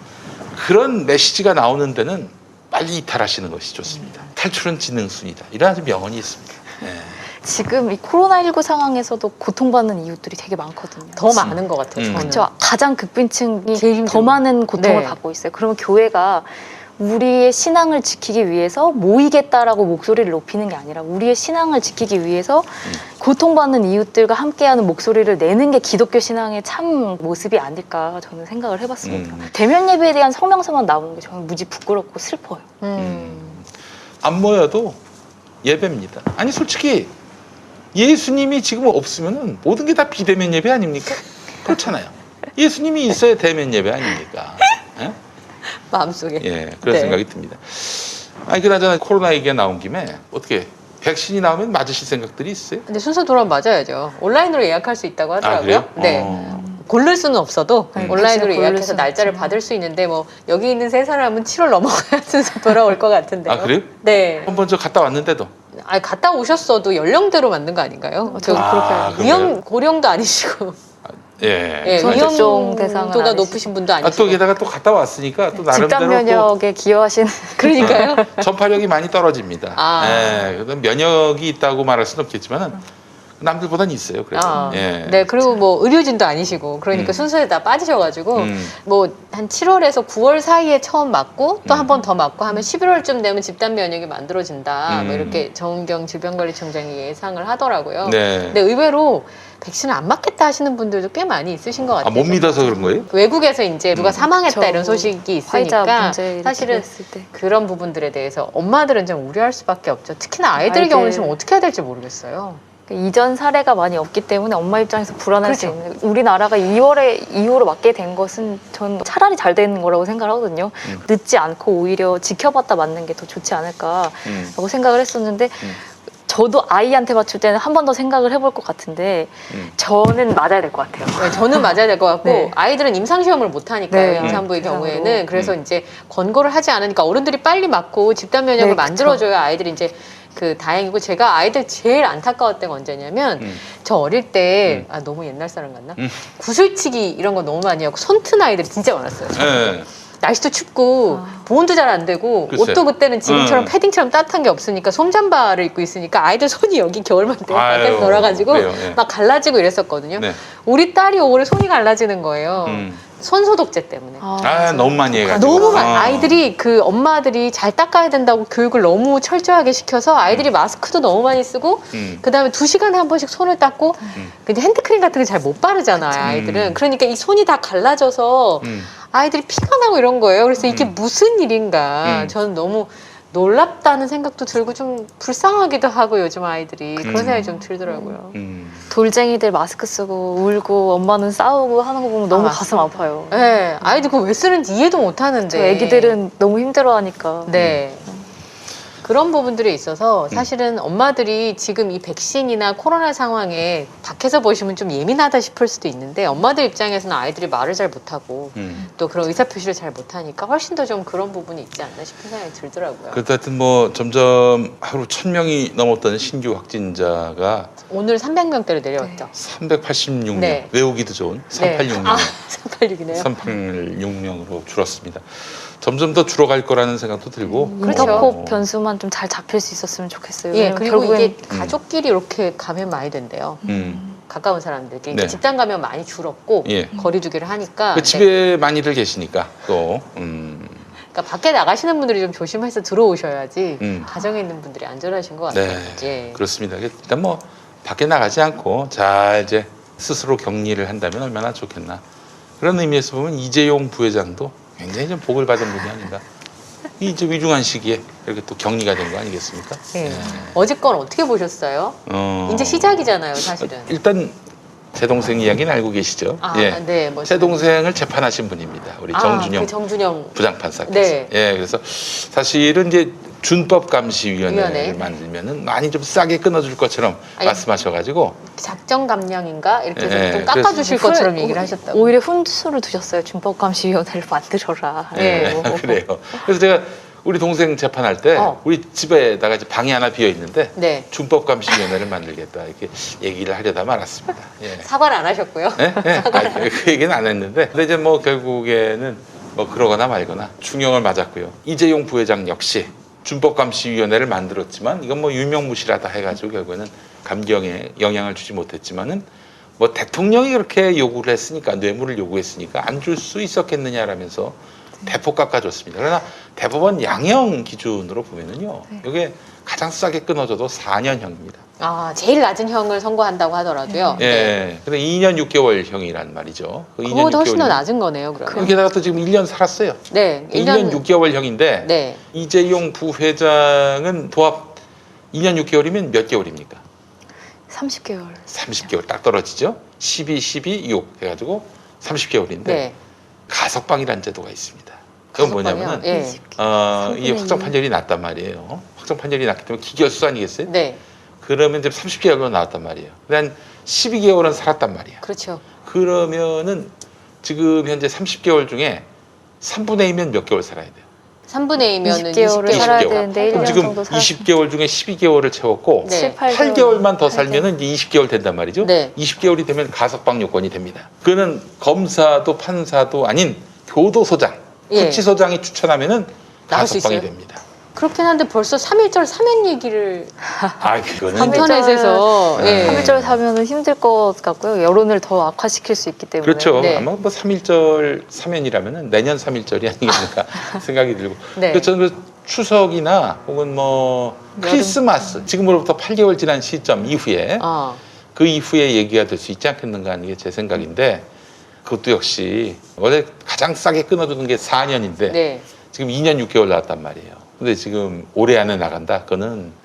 그런 메시지가 나오는 데는 빨리 이탈하시는 것이 좋습니다. 탈출은 지능순이다. 이런 아주 명언이 있습니다. 네. 지금 이 코로나19 상황에서도 고통받는 이웃들이 되게 많거든요. 더 많은 것 같아요. 저는. 그렇죠. 가장 극빈층이 제일 힘들고. 더 많은 고통을 네. 받고 있어요. 그러면 교회가 우리의 신앙을 지키기 위해서 모이겠다라고 목소리를 높이는 게 아니라 우리의 신앙을 지키기 위해서 고통받는 이웃들과 함께하는 목소리를 내는 게 기독교 신앙의 참 모습이 아닐까 저는 생각을 해봤습니다. 대면 예배에 대한 성명서만 나오는 게 저는 무지 부끄럽고 슬퍼요. 안 모여도 예배입니다. 아니 솔직히 예수님이 지금 없으면 모든 게 다 비대면 예배 아닙니까? 그렇잖아요. 예수님이 있어야 대면 예배 아닙니까? 예? 마음속에. 예, 그런 네. 생각이 듭니다. 아니 그나저나 코로나 얘기가 나온 김에 어떻게 백신이 나오면 맞으실 생각들이 있어요? 근데 순서 돌아오면 맞아야죠. 온라인으로 예약할 수 있다고 하더라고요. 그래요? 네. 고를 수는 없어도 온라인으로 백신을 고를 예약해서 수는 날짜를 없지만. 받을 수 있는데 뭐 여기 있는 세 사람은 7월 넘어가야 순서 돌아올 것 같은데요. 아 그래요? 네. 한번 저 갔다 왔는데도 아니 갔다 오셨어도 연령대로 만든 거 아닌가요? 저 아, 그렇게 위험 고령도 아니시고 예. 예, 저는 접종 대상은 위험도가 아니시고. 높으신 분도 아, 아니시고 또 게다가 또 갔다 왔으니까 또 집단 나름대로 또 면역에 기여하시는 그러니까요. 전파력이 많이 떨어집니다. 아. 예, 그래서 면역이 있다고 말할 수는 없겠지만 남들보다는 있어요. 그래도. 아, 예. 네, 그리고 뭐 의료진도 아니시고 그러니까 순서에 다 빠지셔가지고 뭐 한 7월에서 9월 사이에 처음 맞고 또 한 번 더 맞고 하면 11월쯤 되면 집단 면역이 만들어진다. 뭐 이렇게 정은경 질병관리청장이 예상을 하더라고요. 네. 근데 의외로 백신을 안 맞겠다 하시는 분들도 꽤 많이 있으신 것 같아요. 아, 못 믿어서 그런 거예요? 외국에서 이제 누가 사망했다 그렇죠. 이런 소식이 화이자 있으니까 문제 이렇게 사실은 됐을 때. 그런 부분들에 대해서 엄마들은 좀 우려할 수밖에 없죠. 특히나 아이들 아이들. 경우는 지금 어떻게 해야 될지 모르겠어요. 이전 사례가 많이 없기 때문에 엄마 입장에서 불안할 수 그렇죠. 있는 우리나라가 2월에 이후로 맞게 된 것은 전 차라리 잘 되는 거라고 생각을 하거든요. 늦지 않고 오히려 지켜봤다 맞는 게 더 좋지 않을까라고 생각을 했었는데 저도 아이한테 맞출 때는 한 번 더 생각을 해볼 것 같은데 저는 맞아야 될 것 같아요. 네, 저는 맞아야 될 것 같고 네. 아이들은 임상시험을 못 하니까요. 네, 임산부의 임상으로. 경우에는 그래서 이제 권고를 하지 않으니까 어른들이 빨리 맞고 집단 면역을 네, 그쵸. 만들어줘야 아이들이 이제 그 다행이고 제가 아이들 제일 안타까웠던 건 언제냐면 저 어릴 때 아 너무 옛날 사람 같나? 구슬치기 이런 거 너무 많이 하고 손튼 아이들이 진짜 많았어요. 예. 날씨도 춥고 보온도 잘 안 되고 글쎄. 옷도 그때는 지금처럼 패딩처럼 따뜻한 게 없으니까 솜잠바를 입고 있으니까 아이들 손이 여기 겨울만 되면 아유, 밖에서 놀아가지고 그래요, 예. 막 갈라지고 이랬었거든요. 네. 우리 딸이 올해 손이 갈라지는 거예요. 손소독제 때문에. 너무 많이 해가지고. 너무 아이들이 그 엄마들이 잘 닦아야 된다고 교육을 너무 철저하게 시켜서 아이들이 마스크도 너무 많이 쓰고 그다음에 2시간에 한 번씩 손을 닦고 근데 핸드크림 같은 거 잘 못 바르잖아요 아이들은. 그러니까 이 손이 다 갈라져서 아이들이 피가 나고 이런 거예요. 그래서 이게 무슨 일인가. 저는 너무 놀랍다는 생각도 들고 좀 불쌍하기도 하고 요즘 아이들이 그런 생각이 좀 들더라고요. 돌쟁이들 마스크 쓰고 울고 엄마는 싸우고 하는 거 보면 너무 맞습니다. 가슴 아파요. 네, 아이들 그거 왜 쓰는지 이해도 못 하는데. 저 애기들은 너무 힘들어하니까. 네. 그런 부분들에 있어서 사실은 엄마들이 지금 이 백신이나 코로나 상황에 밖에서 보시면 좀 예민하다 싶을 수도 있는데 엄마들 입장에서는 아이들이 말을 잘 못하고 또 그런 의사표시를 잘 못하니까 훨씬 더 좀 그런 부분이 있지 않나 싶은 생각이 들더라고요. 그래도 하여튼 뭐 점점 하루 1,000명이 넘었던 신규 확진자가 오늘 300명대로 내려왔죠. 386명, 네. 외우기도 좋은 네. 386명, 아, 386이네요. 386명으로 줄었습니다. 점점 더 줄어갈 거라는 생각도 들고. 그렇죠. 인터콕 변수만 좀 잘 잡힐 수 있었으면 좋겠어요. 예, 왜냐면 그리고 결국엔 이게 가족끼리 이렇게 감염 많이 된대요. 가까운 사람들. 그러니까 네. 집단 감염 많이 줄었고 예. 거리두기를 하니까. 그 집에 많이들 계시니까 또. 그러니까 밖에 나가시는 분들이 좀 조심해서 들어오셔야지 가정에 있는 분들이 안전하신 것 같아요. 네, 예. 그렇습니다. 일단 뭐 밖에 나가지 않고 잘 이제 스스로 격리를 한다면 얼마나 좋겠나. 그런 의미에서 보면 이재용 부회장도 굉장히 좀 복을 받은 분이 아닌가. 이 이제 위중한 시기에 이렇게 또 격리가 된 거 아니겠습니까? 예. 어제 건 어떻게 보셨어요? 이제 시작이잖아요, 사실은. 일단 제 동생 이야기는 알고 계시죠? 아, 예. 네, 뭐 제 동생을 재판하신 분입니다. 우리 정준영 그 정준영. 부장판사께서. 네. 예, 그래서 사실은 이제 준법감시위원회를 위원회. 만들면은 많이 좀 싸게 끊어줄 것처럼 아니, 말씀하셔가지고. 작정 감량인가 이렇게 해서 예, 좀 깎아주실 그래서 것처럼 얘기를 하셨다고. 오히려 훈수를 두셨어요. 준법감시위원회를 만들어라. 예. 그래요. 그래서 제가 우리 동생 재판할 때 우리 집에다가 이제 방이 하나 비어 있는데 네. 준법감시위원회를 만들겠다 이렇게 얘기를 하려다 말았습니다. 예. 사과를 안 하셨고요. 예? 예. 그 얘기는 안 했는데 근데 이제 뭐 결국에는 뭐 그러거나 말거나 충격을 맞았고요. 이재용 부회장 역시 준법감시위원회를 만들었지만 이건 뭐 유명무실하다 해가지고 결국에는 감경에 영향을 주지 못했지만은 뭐 대통령이 그렇게 요구를 했으니까 뇌물을 요구했으니까 안 줄 수 있었겠느냐라면서 대폭 깎아줬습니다. 그러나 대법원 양형 기준으로 보면은요, 이게 가장 싸게 끊어져도 4년형입니다. 아, 제일 낮은 형을 선고한다고 하더라도요. 예. 네. 근데 2년 6개월형이란 말이죠. 그 2년 그거보다 훨씬 더 6개월이면. 낮은 거네요, 그러면. 게다가 또 지금 1년 살았어요. 네. 1년 6개월형인데 네. 이재용 부회장은 도합 2년 6개월이면 몇 개월입니까? 30개월. 30개월 딱 떨어지죠. 12, 12, 6 해가지고 30개월인데 네. 가석방이라는 제도가 있습니다. 그건 뭐냐면은 예. 이게 확정 판결이 났단 말이에요. 확정 판결이 났기 때문에 기결수 아니겠어요? 네. 그러면 이제 30개월로 나왔단 말이에요. 한 12개월은 살았단 말이야. 그렇죠. 그러면은 지금 현재 30개월 중에 3분의 2면 몇 개월 살아야 돼요? 3분의 2면은 20개월을 살아야 20개월. 되는데 1년 그럼 지금 정도 살 20개월 중에 12개월을 채웠고 네. 7, 8개월. 8개월만 더 살면은 이제 20개월 된단 말이죠. 네. 20개월이 되면 가석방 요건이 됩니다. 그는 검사도 판사도 아닌 교도소장, 예. 구치소장이 추천하면은 나올 수 가석방이 있어요? 됩니다. 그렇긴 한데 벌써 3.1절 3연 얘기를 아, 그거는 인터넷에서 예. 3.1절 사면은 힘들 것 같고요. 여론을 더 악화시킬 수 있기 때문에. 그렇죠. 네. 아마 뭐 3.1절 3연이라면은 내년 3.1절이 아니겠는가 생각이 들고. 네. 그래서 저는 그 추석이나 혹은 뭐 크리스마스 지금으로부터 8개월 지난 시점 이후에 그 이후에 얘기가 될 수 있지 않겠는가 하는 게 제 생각인데 그것도 역시 원래 가장 싸게 끊어주는 게 4년인데 네. 지금 2년 6개월 나왔단 말이에요. 근데 지금 올해 안에 나간다? 그거는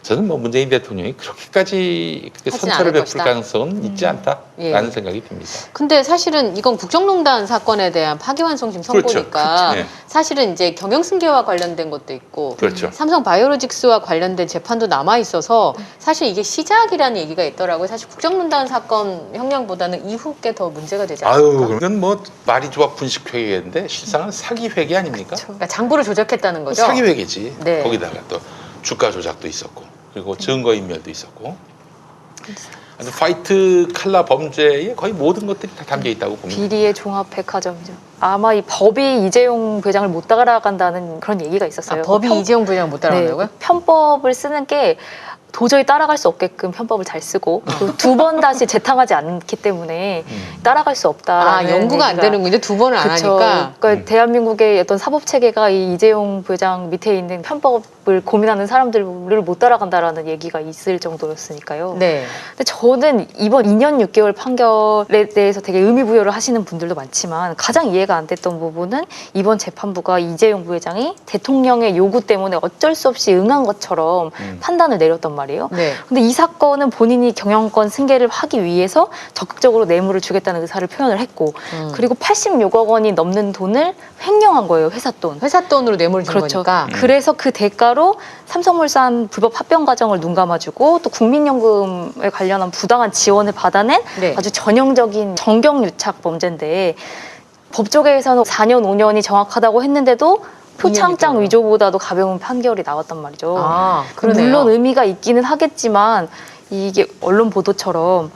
저는 뭐 문재인 대통령이 그렇게까지 하진 선처를 않을 베풀 것이다. 가능성은 있지 않다라는 예. 생각이 듭니다. 근데 사실은 이건 국정농단 사건에 대한 파기환송심 선고니까 그렇죠. 네. 사실은 이제 경영승계와 관련된 것도 있고 그렇죠. 삼성바이오로직스와 관련된 재판도 남아 있어서 사실 이게 시작이라는 얘기가 있더라고요. 사실 국정농단 사건 형량보다는 이후 게 더 문제가 되지 않을까. 아유, 이건 뭐 말이 좋아 분식회계인데 실상은 사기회계 아닙니까? 그러니까 장부를 조작했다는 거죠. 사기회계지. 네. 거기다가 또 주가 조작도 있었고 그리고 증거인멸도 있었고 아주 화이트 칼라 범죄의 거의 모든 것들이 다 담겨 있다고 봅니다. 비리의 종합백화점이죠. 아마 이 법이 이재용 부회장을 못 따라간다는 그런 얘기가 있었어요. 법이 이재용 부회장 못 따라간다고요? 네, 편법을 쓰는 게 도저히 따라갈 수 없게끔 편법을 잘 쓰고 두 번 다시 재탕하지 않기 때문에 따라갈 수 없다. 연구가 안 되는군요. 두 번을 안 그쵸. 하니까. 그러니까 대한민국의 어떤 사법 체계가 이 이재용 부회장 밑에 있는 편법을 고민하는 사람들을 못 따라간다라는 얘기가 있을 정도였으니까요. 네. 근데 저는 이번 2년 6개월 판결에 대해서 되게 의미 부여를 하시는 분들도 많지만 가장 이해가 안 됐던 부분은 이번 재판부가 이재용 부회장이 대통령의 요구 때문에 어쩔 수 없이 응한 것처럼 판단을 내렸단 말이에요. 네. 근데 이 사건은 본인이 경영권 승계를 하기 위해서 적극적으로 뇌물을 주겠다는 의사를 표현을 했고 그리고 86억 원이 넘는 돈을 횡령한 거예요. 회사 돈. 회사 돈으로 뇌물을 준 그렇죠. 거니까. 그래서 그 대가로 삼성물산 불법 합병 과정을 눈 감아주고 또 국민연금에 관련한 부당한 지원을 받아낸 네. 아주 전형적인 정경유착 범죄인데 법조계에서는 4년, 5년이 정확하다고 했는데도 표창장 2년 위조보다도 가벼운 판결이 나왔단 말이죠. 그러네요. 물론 의미가 있기는 하겠지만 이게 언론 보도처럼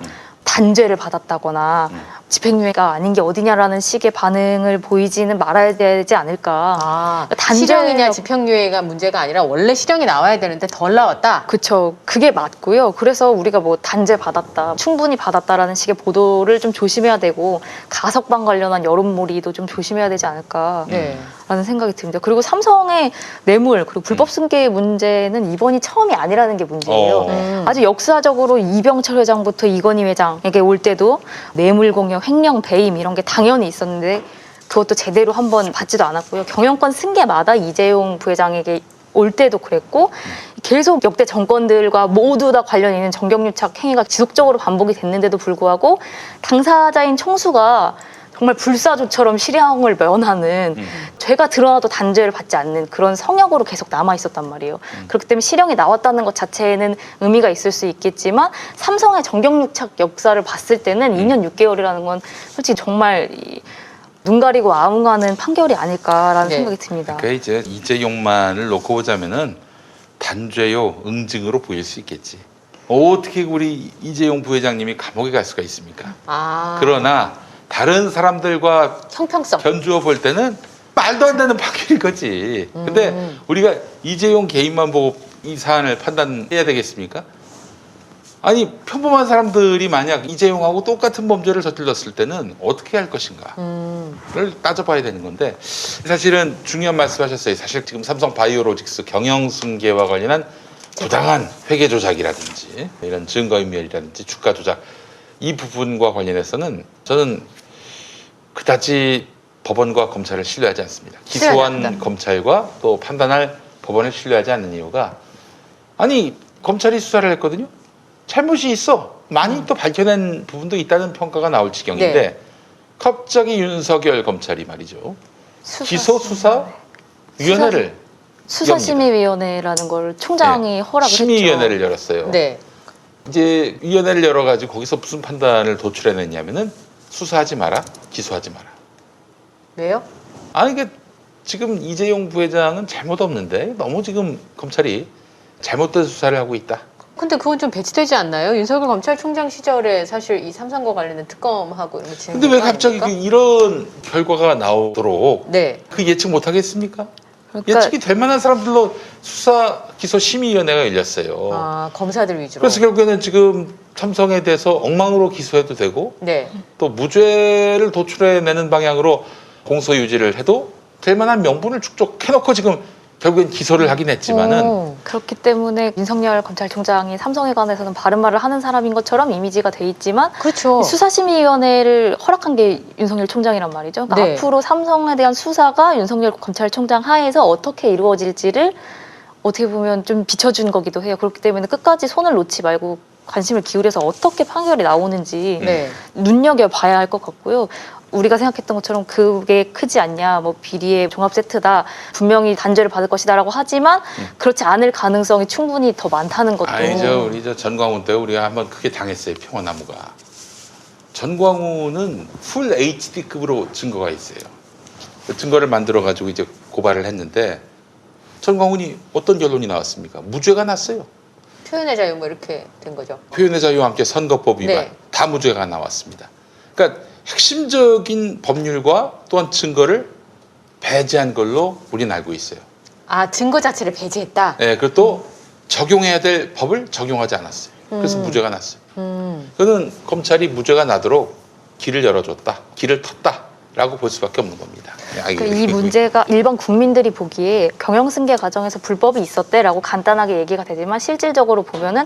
단죄를 받았다거나 집행유예가 아닌 게 어디냐라는 식의 반응을 보이지는 말아야 되지 않을까. 실형이냐 집행유예가 문제가 아니라 원래 실형이 나와야 되는데 덜 나왔다. 그렇죠. 그게 맞고요. 그래서 우리가 뭐 단죄 받았다, 충분히 받았다라는 식의 보도를 좀 조심해야 되고 가석방 관련한 여론몰이도 좀 조심해야 되지 않을까. 네. 라는 생각이 듭니다. 그리고 삼성의 뇌물 그리고 불법 승계의 문제는 이번이 처음이 아니라는 게 문제예요. 아주 역사적으로 이병철 회장부터 이건희 회장에게 올 때도 뇌물 공여, 횡령, 배임 이런 게 당연히 있었는데 그것도 제대로 한번 받지도 않았고요. 경영권 승계마다 이재용 부회장에게 올 때도 그랬고 계속 역대 정권들과 모두 다 관련 있는 정경유착 행위가 지속적으로 반복이 됐는데도 불구하고 당사자인 총수가 정말 불사조처럼 실형을 면하는 죄가 드러나도 단죄를 받지 않는 그런 성역으로 계속 남아 있었단 말이에요. 그렇기 때문에 실형이 나왔다는 것 자체에는 의미가 있을 수 있겠지만 삼성의 정경유착 역사를 봤을 때는 2년 6개월이라는 건 솔직히 정말 눈 가리고 아웅하는 판결이 아닐까라는 생각이 듭니다. 그러니까 이제 이재용만을 놓고 보자면은 단죄요 응징으로 보일 수 있겠지. 어떻게 우리 이재용 부회장님이 감옥에 갈 수가 있습니까? 그러나 다른 사람들과 형평성 견주어 볼 때는 말도 안 되는 판결인 거지. 근데 우리가 이재용 개인만 보고 이 사안을 판단해야 되겠습니까? 아니 평범한 사람들이 만약 이재용하고 똑같은 범죄를 저질렀을 때는 어떻게 할 것인가를 따져봐야 되는 건데 사실은 중요한 말씀하셨어요. 사실 지금 삼성 바이오로직스 경영승계와 관련한 부당한 회계 조작이라든지 이런 증거인멸이라든지 주가 조작 이 부분과 관련해서는 저는 그다지 법원과 검찰을 신뢰하지 않습니다. 기소한 검찰과 또 판단할 법원을 신뢰하지 않는 이유가 아니 검찰이 수사를 했거든요. 잘못이 있어. 많이 또 밝혀낸 부분도 있다는 평가가 나올 지경인데 갑자기 윤석열 검찰이 말이죠. 기소수사위원회를 수사심의위원회라는 걸 총장이 허락을 했죠. 심의위원회를 열었어요. 네. 이제 위원회를 열어가지고 거기서 무슨 판단을 도출해냈냐면은 수사하지 마라, 기소하지 마라. 왜요? 아니 이게 지금 이재용 부회장은 잘못 없는데 너무 지금 검찰이 잘못된 수사를 하고 있다. 근데 그건 좀 배치되지 않나요? 윤석열 검찰총장 시절에 사실 이 삼성과 관련된 특검하고 이런 거 진행. 근데 왜 갑자기 이런 결과가 나오도록 그 예측 못 하겠습니까? 그러니까 예측이 될 만한 사람들로 수사 기소 심의위원회가 열렸어요. 검사들 위주로. 그래서 결국에는 지금 삼성에 대해서 엉망으로 기소해도 되고 또 무죄를 도출해내는 방향으로 공소 유지를 해도 될 만한 명분을 축적해놓고 지금 결국엔 기소를 하긴 했지만은 그렇기 때문에 윤석열 검찰총장이 삼성에 관해서는 바른 말을 하는 사람인 것처럼 이미지가 돼 있지만 그렇죠. 수사심의위원회를 허락한 게 윤석열 총장이란 말이죠. 그러니까 앞으로 삼성에 대한 수사가 윤석열 검찰총장 하에서 어떻게 이루어질지를 어떻게 보면 좀 비춰준 거기도 해요. 그렇기 때문에 끝까지 손을 놓지 말고 관심을 기울여서 어떻게 판결이 나오는지 눈여겨봐야 할 것 같고요. 우리가 생각했던 것처럼 그게 크지 않냐, 뭐 비리의 종합 세트다, 분명히 단죄를 받을 것이다라고 하지만 그렇지 않을 가능성이 충분히 더 많다는 것도. 아니죠. 우리 저 전광훈 때 우리가 한번 크게 당했어요. 평화나무가. 전광훈은 풀 HD급으로 증거가 있어요. 그 증거를 만들어 가지고 이제 고발을 했는데 전광훈이 어떤 결론이 나왔습니까? 무죄가 났어요. 표현의 자유 뭐 이렇게 된 거죠. 표현의 자유와 함께 선거법 위반 다 무죄가 나왔습니다. 그러니까 핵심적인 법률과 또한 증거를 배제한 걸로 우리는 알고 있어요. 증거 자체를 배제했다? 네, 그리고 또 적용해야 될 법을 적용하지 않았어요. 그래서 무죄가 났어요. 그는 검찰이 무죄가 나도록 길을 열어줬다, 길을 텄다라고 볼 수밖에 없는 겁니다. 그러니까 이 문제가 일반 국민들이 보기에 경영승계 과정에서 불법이 있었대라고 간단하게 얘기가 되지만 실질적으로 보면은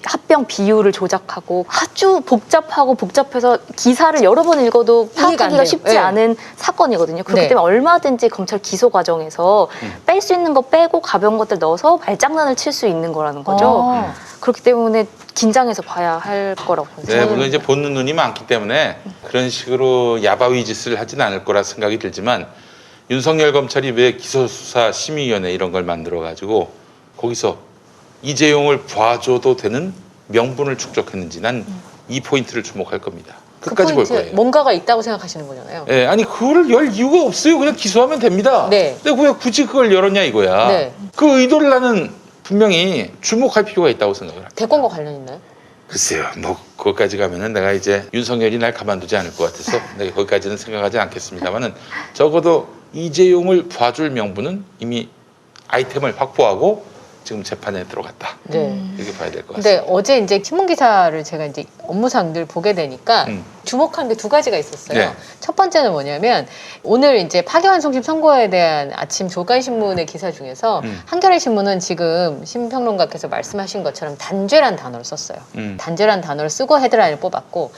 합병 비율을 조작하고 아주 복잡해서 기사를 여러 번 읽어도 이해가 안 파악하기가 돼요. 쉽지 네. 않은 사건이거든요. 그렇기 네. 때문에 얼마든지 검찰 기소 과정에서 뺄 수 있는 거 빼고 가벼운 것들 넣어서 말장난을 칠 수 있는 거라는 거죠. 그렇기 때문에 긴장해서 봐야 할 거라고 네, 생각합니다. 물론 이제 보는 눈이 많기 때문에 그런 식으로 야바위 짓을 하진 않을 거라 생각이 들지만 윤석열 검찰이 왜 기소수사심의위원회 이런 걸 만들어가지고 거기서 이재용을 봐줘도 되는 명분을 축적했는지 난 이 포인트를 주목할 겁니다. 끝까지 볼 거예요. 뭔가가 있다고 생각하시는 거잖아요. 예, 아니 그걸 열 이유가 없어요. 그냥 기소하면 됩니다. 네. 근데 왜 굳이 그걸 열었냐 이거야. 네. 그 의도를 나는 분명히 주목할 필요가 있다고 생각을 합니다. 대권과 관련 있나요? 글쎄요, 뭐 그것까지 가면은 내가 이제 윤석열이 날 가만두지 않을 것 같아서 내가 거기까지는 생각하지 않겠습니다만은 적어도 이재용을 봐줄 명분은 이미 아이템을 확보하고 지금 재판에 들어갔다. 네. 이렇게 봐야 될 것 근데 같습니다. 어제 이제 신문 기사를 제가 이제 업무상 늘 보게 되니까 주목한 게 두 가지가 있었어요. 네. 첫 번째는 뭐냐면 오늘 이제 파기환송심 선고에 대한 아침 조간신문의 기사 중에서 한겨레 신문은 지금 신평론가께서 말씀하신 것처럼 단죄란 단어를 썼어요. 단죄란 단어를 쓰고 헤드라인을 뽑았고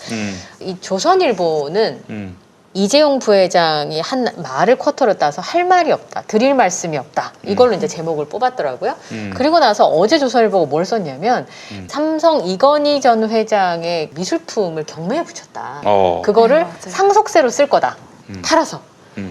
이 조선일보는 이재용 부회장이 한 말을 쿼터로 따서 할 말이 없다, 드릴 말씀이 없다, 이걸로 이제 제목을 뽑았더라고요. 그리고 나서 어제 조선일보가 뭘 썼냐면 삼성 이건희 전 회장의 미술품을 경매에 붙였다. 그거를 맞아요. 상속세로 쓸 거다. 팔아서.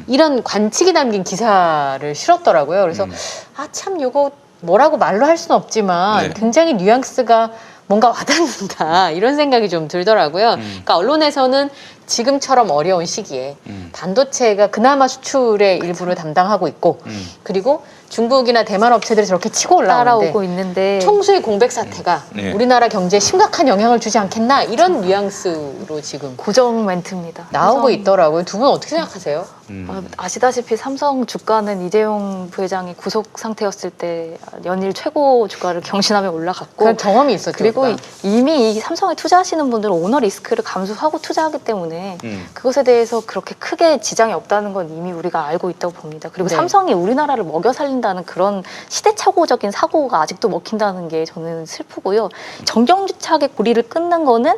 이런 관측이 담긴 기사를 실었더라고요. 그래서 아 참 이거 뭐라고 말로 할 수는 없지만 네. 굉장히 뉘앙스가 뭔가 와닿는다 이런 생각이 좀 들더라고요. 그러니까 언론에서는 지금처럼 어려운 시기에 반도체가 그나마 수출의 일부를 담당하고 있고 그리고 중국이나 대만 업체들이 저렇게 치고 올라오는데 따라오고 있는데 총수의 공백 사태가 네. 우리나라 경제에 심각한 영향을 주지 않겠나 이런 뉘앙스로 지금 고정 멘트입니다. 나오고 삼성, 있더라고요. 두 분 어떻게 생각하세요? 아시다시피 삼성 주가는 이재용 부회장이 구속 상태였을 때 연일 최고 주가를 경신하며 올라갔고 그런 경험이 있었죠. 그리고 우리가. 이미 이 삼성에 투자하시는 분들은 오너 리스크를 감수하고 투자하기 때문에 그것에 대해서 그렇게 크게 지장이 없다는 건 이미 우리가 알고 있다고 봅니다. 그리고 네. 삼성이 우리나라를 먹여 살린다는 그런 시대착오적인 사고가 아직도 먹힌다는 게 저는 슬프고요. 정경유착의 고리를 끊는 거는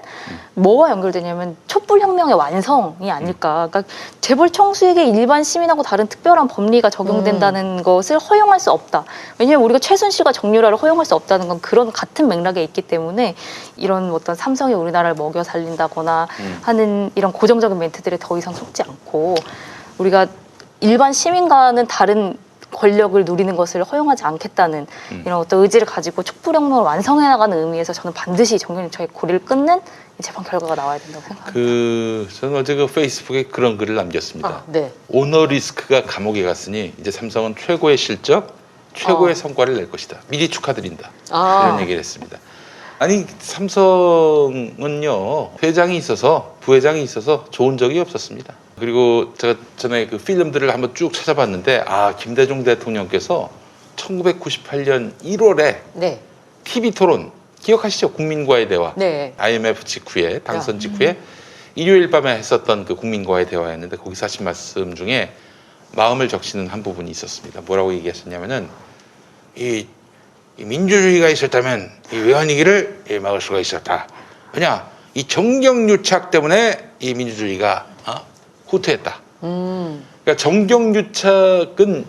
뭐와 연결되냐면 촛불혁명의 완성이 아닐까. 그러니까 재벌 총수에게 일반 시민하고 다른 특별한 법리가 적용된다는 것을 허용할 수 없다. 왜냐하면 우리가 최순실과 정유라를 허용할 수 없다는 건 그런 같은 맥락에 있기 때문에 이런 어떤 삼성이 우리나라를 먹여 살린다거나 하는 이런 고정적인 멘트들에 더 이상 속지 않고 우리가 일반 시민과는 다른 권력을 누리는 것을 허용하지 않겠다는 이런 어떤 의지를 가지고 촛불혁명을 완성해 나가는 의미에서 저는 반드시 정경유착의 고리를 끊는 재판 결과가 나와야 된다고 생각합니다. 저는 어제 그 페이스북에 그런 글을 남겼습니다. 아, 네. 오너 리스크가 감옥에 갔으니 이제 삼성은 최고의 실적, 최고의 성과를 낼 것이다. 미리 축하드린다. 이런 얘기를 했습니다. 아니 삼성은요 회장이 있어서 부회장이 있어서 좋은 적이 없었습니다. 그리고 제가 전에 그 필름들을 한번 쭉 찾아봤는데 아 김대중 대통령께서 1998년 1월에 네. TV 토론 기억하시죠? 국민과의 대화. 네. IMF 직후에 당선 직후에 일요일 밤에 했었던 그 국민과의 대화였는데 거기서 하신 말씀 중에 마음을 적시는 한 부분이 있었습니다. 뭐라고 얘기하셨냐면은 이 민주주의가 있었다면 이 외환위기를 막을 수가 있었다. 왜냐? 이 정경유착 때문에 이 민주주의가 후퇴했다. 그러니까 정경유착은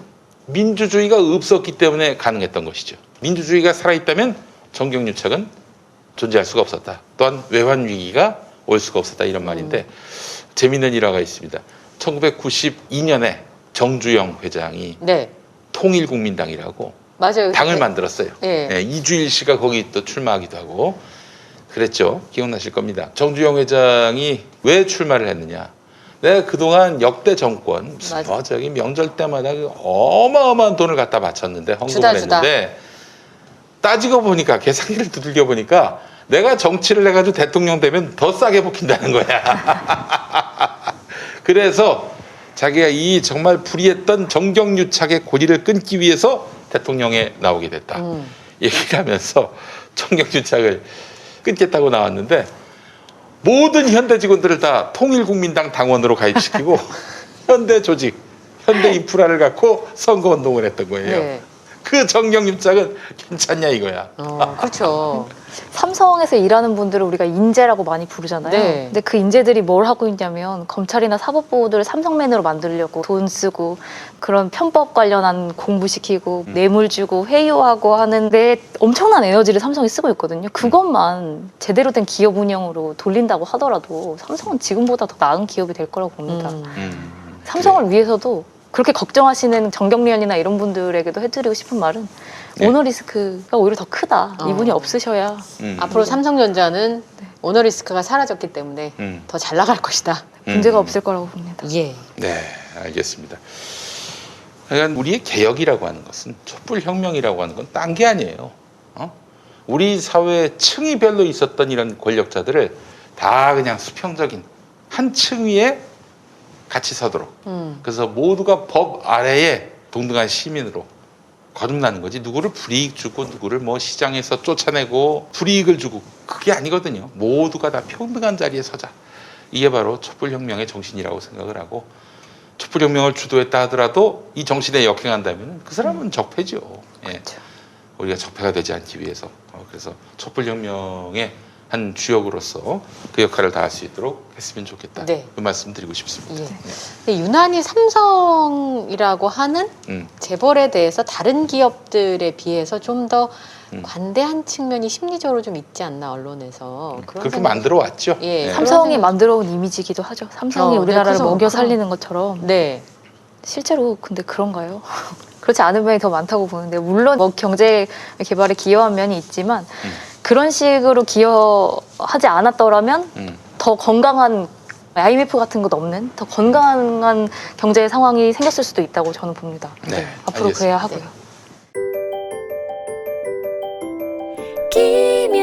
민주주의가 없었기 때문에 가능했던 것이죠. 민주주의가 살아있다면 정경유착은 존재할 수가 없었다. 또한 외환위기가 올 수가 없었다. 이런 말인데 재미있는 일화가 있습니다. 1992년에 정주영 회장이 네. 통일국민당이라고 맞아요. 당을 네. 만들었어요. 예. 네, 이주일 씨가 거기 또 출마하기도 하고 그랬죠. 기억나실 겁니다. 정주영 회장이 왜 출마를 했느냐. 내가 그동안 역대 정권 무슨 맞아. 저기 명절 때마다 그 어마어마한 돈을 갖다 바쳤는데 헌금을 주다. 했는데 따지고 보니까 계산기를 두들겨 보니까 내가 정치를 해가지고 대통령 되면 더 싸게 먹힌다는 거야. 그래서 자기가 이 정말 불의했던 정경유착의 고리를 끊기 위해서 대통령에 나오게 됐다. 얘기를 하면서 청경유착을 끊겠다고 나왔는데 모든 현대 직원들을 다 통일국민당 당원으로 가입시키고 현대 조직, 현대 인프라를 갖고 선거운동을 했던 거예요. 네. 그 정경유착은 괜찮냐 이거야. 그렇죠. 삼성에서 일하는 분들을 우리가 인재라고 많이 부르잖아요. 네. 근데 그 인재들이 뭘 하고 있냐면 검찰이나 사법부들을 삼성맨으로 만들려고 돈 쓰고 그런 편법 관련한 공부시키고 뇌물 주고 회유하고 하는데 엄청난 에너지를 삼성이 쓰고 있거든요. 그것만 제대로 된 기업 운영으로 돌린다고 하더라도 삼성은 지금보다 더 나은 기업이 될 거라고 봅니다. 삼성을 그래. 위해서도 그렇게 걱정하시는 정경련이나 이런 분들에게도 해드리고 싶은 말은 네. 오너 리스크가 오히려 더 크다. 이분이 없으셔야 앞으로 삼성전자는 오너 리스크가 사라졌기 때문에 더 잘 나갈 것이다. 문제가 없을 거라고 봅니다. 예. 네, 알겠습니다. 그러니까 우리의 개혁이라고 하는 것은 촛불혁명이라고 하는 건 딴 게 아니에요. 우리 사회에 층위별로 있었던 이런 권력자들을 다 그냥 수평적인 한 층 위에 같이 서도록. 그래서 모두가 법 아래에 동등한 시민으로 거듭나는 거지. 누구를 불이익 주고 누구를 뭐 시장에서 쫓아내고 불이익을 주고 그게 아니거든요. 모두가 다 평등한 자리에 서자. 이게 바로 촛불혁명의 정신이라고 생각을 하고 촛불혁명을 주도했다 하더라도 이 정신에 역행한다면 그 사람은 적폐죠. 예. 그렇죠. 우리가 적폐가 되지 않기 위해서. 그래서 촛불혁명의 한 주역으로서 그 역할을 다할 수 있도록 했으면 좋겠다. 네. 그 말씀 드리고 싶습니다. 예. 근데 유난히 삼성이라고 하는 재벌에 대해서 다른 기업들에 비해서 좀 더 관대한 측면이 심리적으로 좀 있지 않나 언론에서 그런 그렇게 생각이- 만들어 왔죠. 예. 네. 삼성이 만들어온 이미지이기도 하죠. 삼성이 네, 우리나라를 그래서 먹여 살리는 것처럼. 네. 실제로 근데 그런가요? 그렇지 않은 면이 더 많다고 보는데 물론 뭐 경제 개발에 기여한 면이 있지만 그런 식으로 기여하지 않았더라면 더 건강한 IMF 같은 것 없는 더 건강한 경제 상황이 생겼을 수도 있다고 저는 봅니다. 네, 앞으로 알겠습니다. 그래야 하고요. 김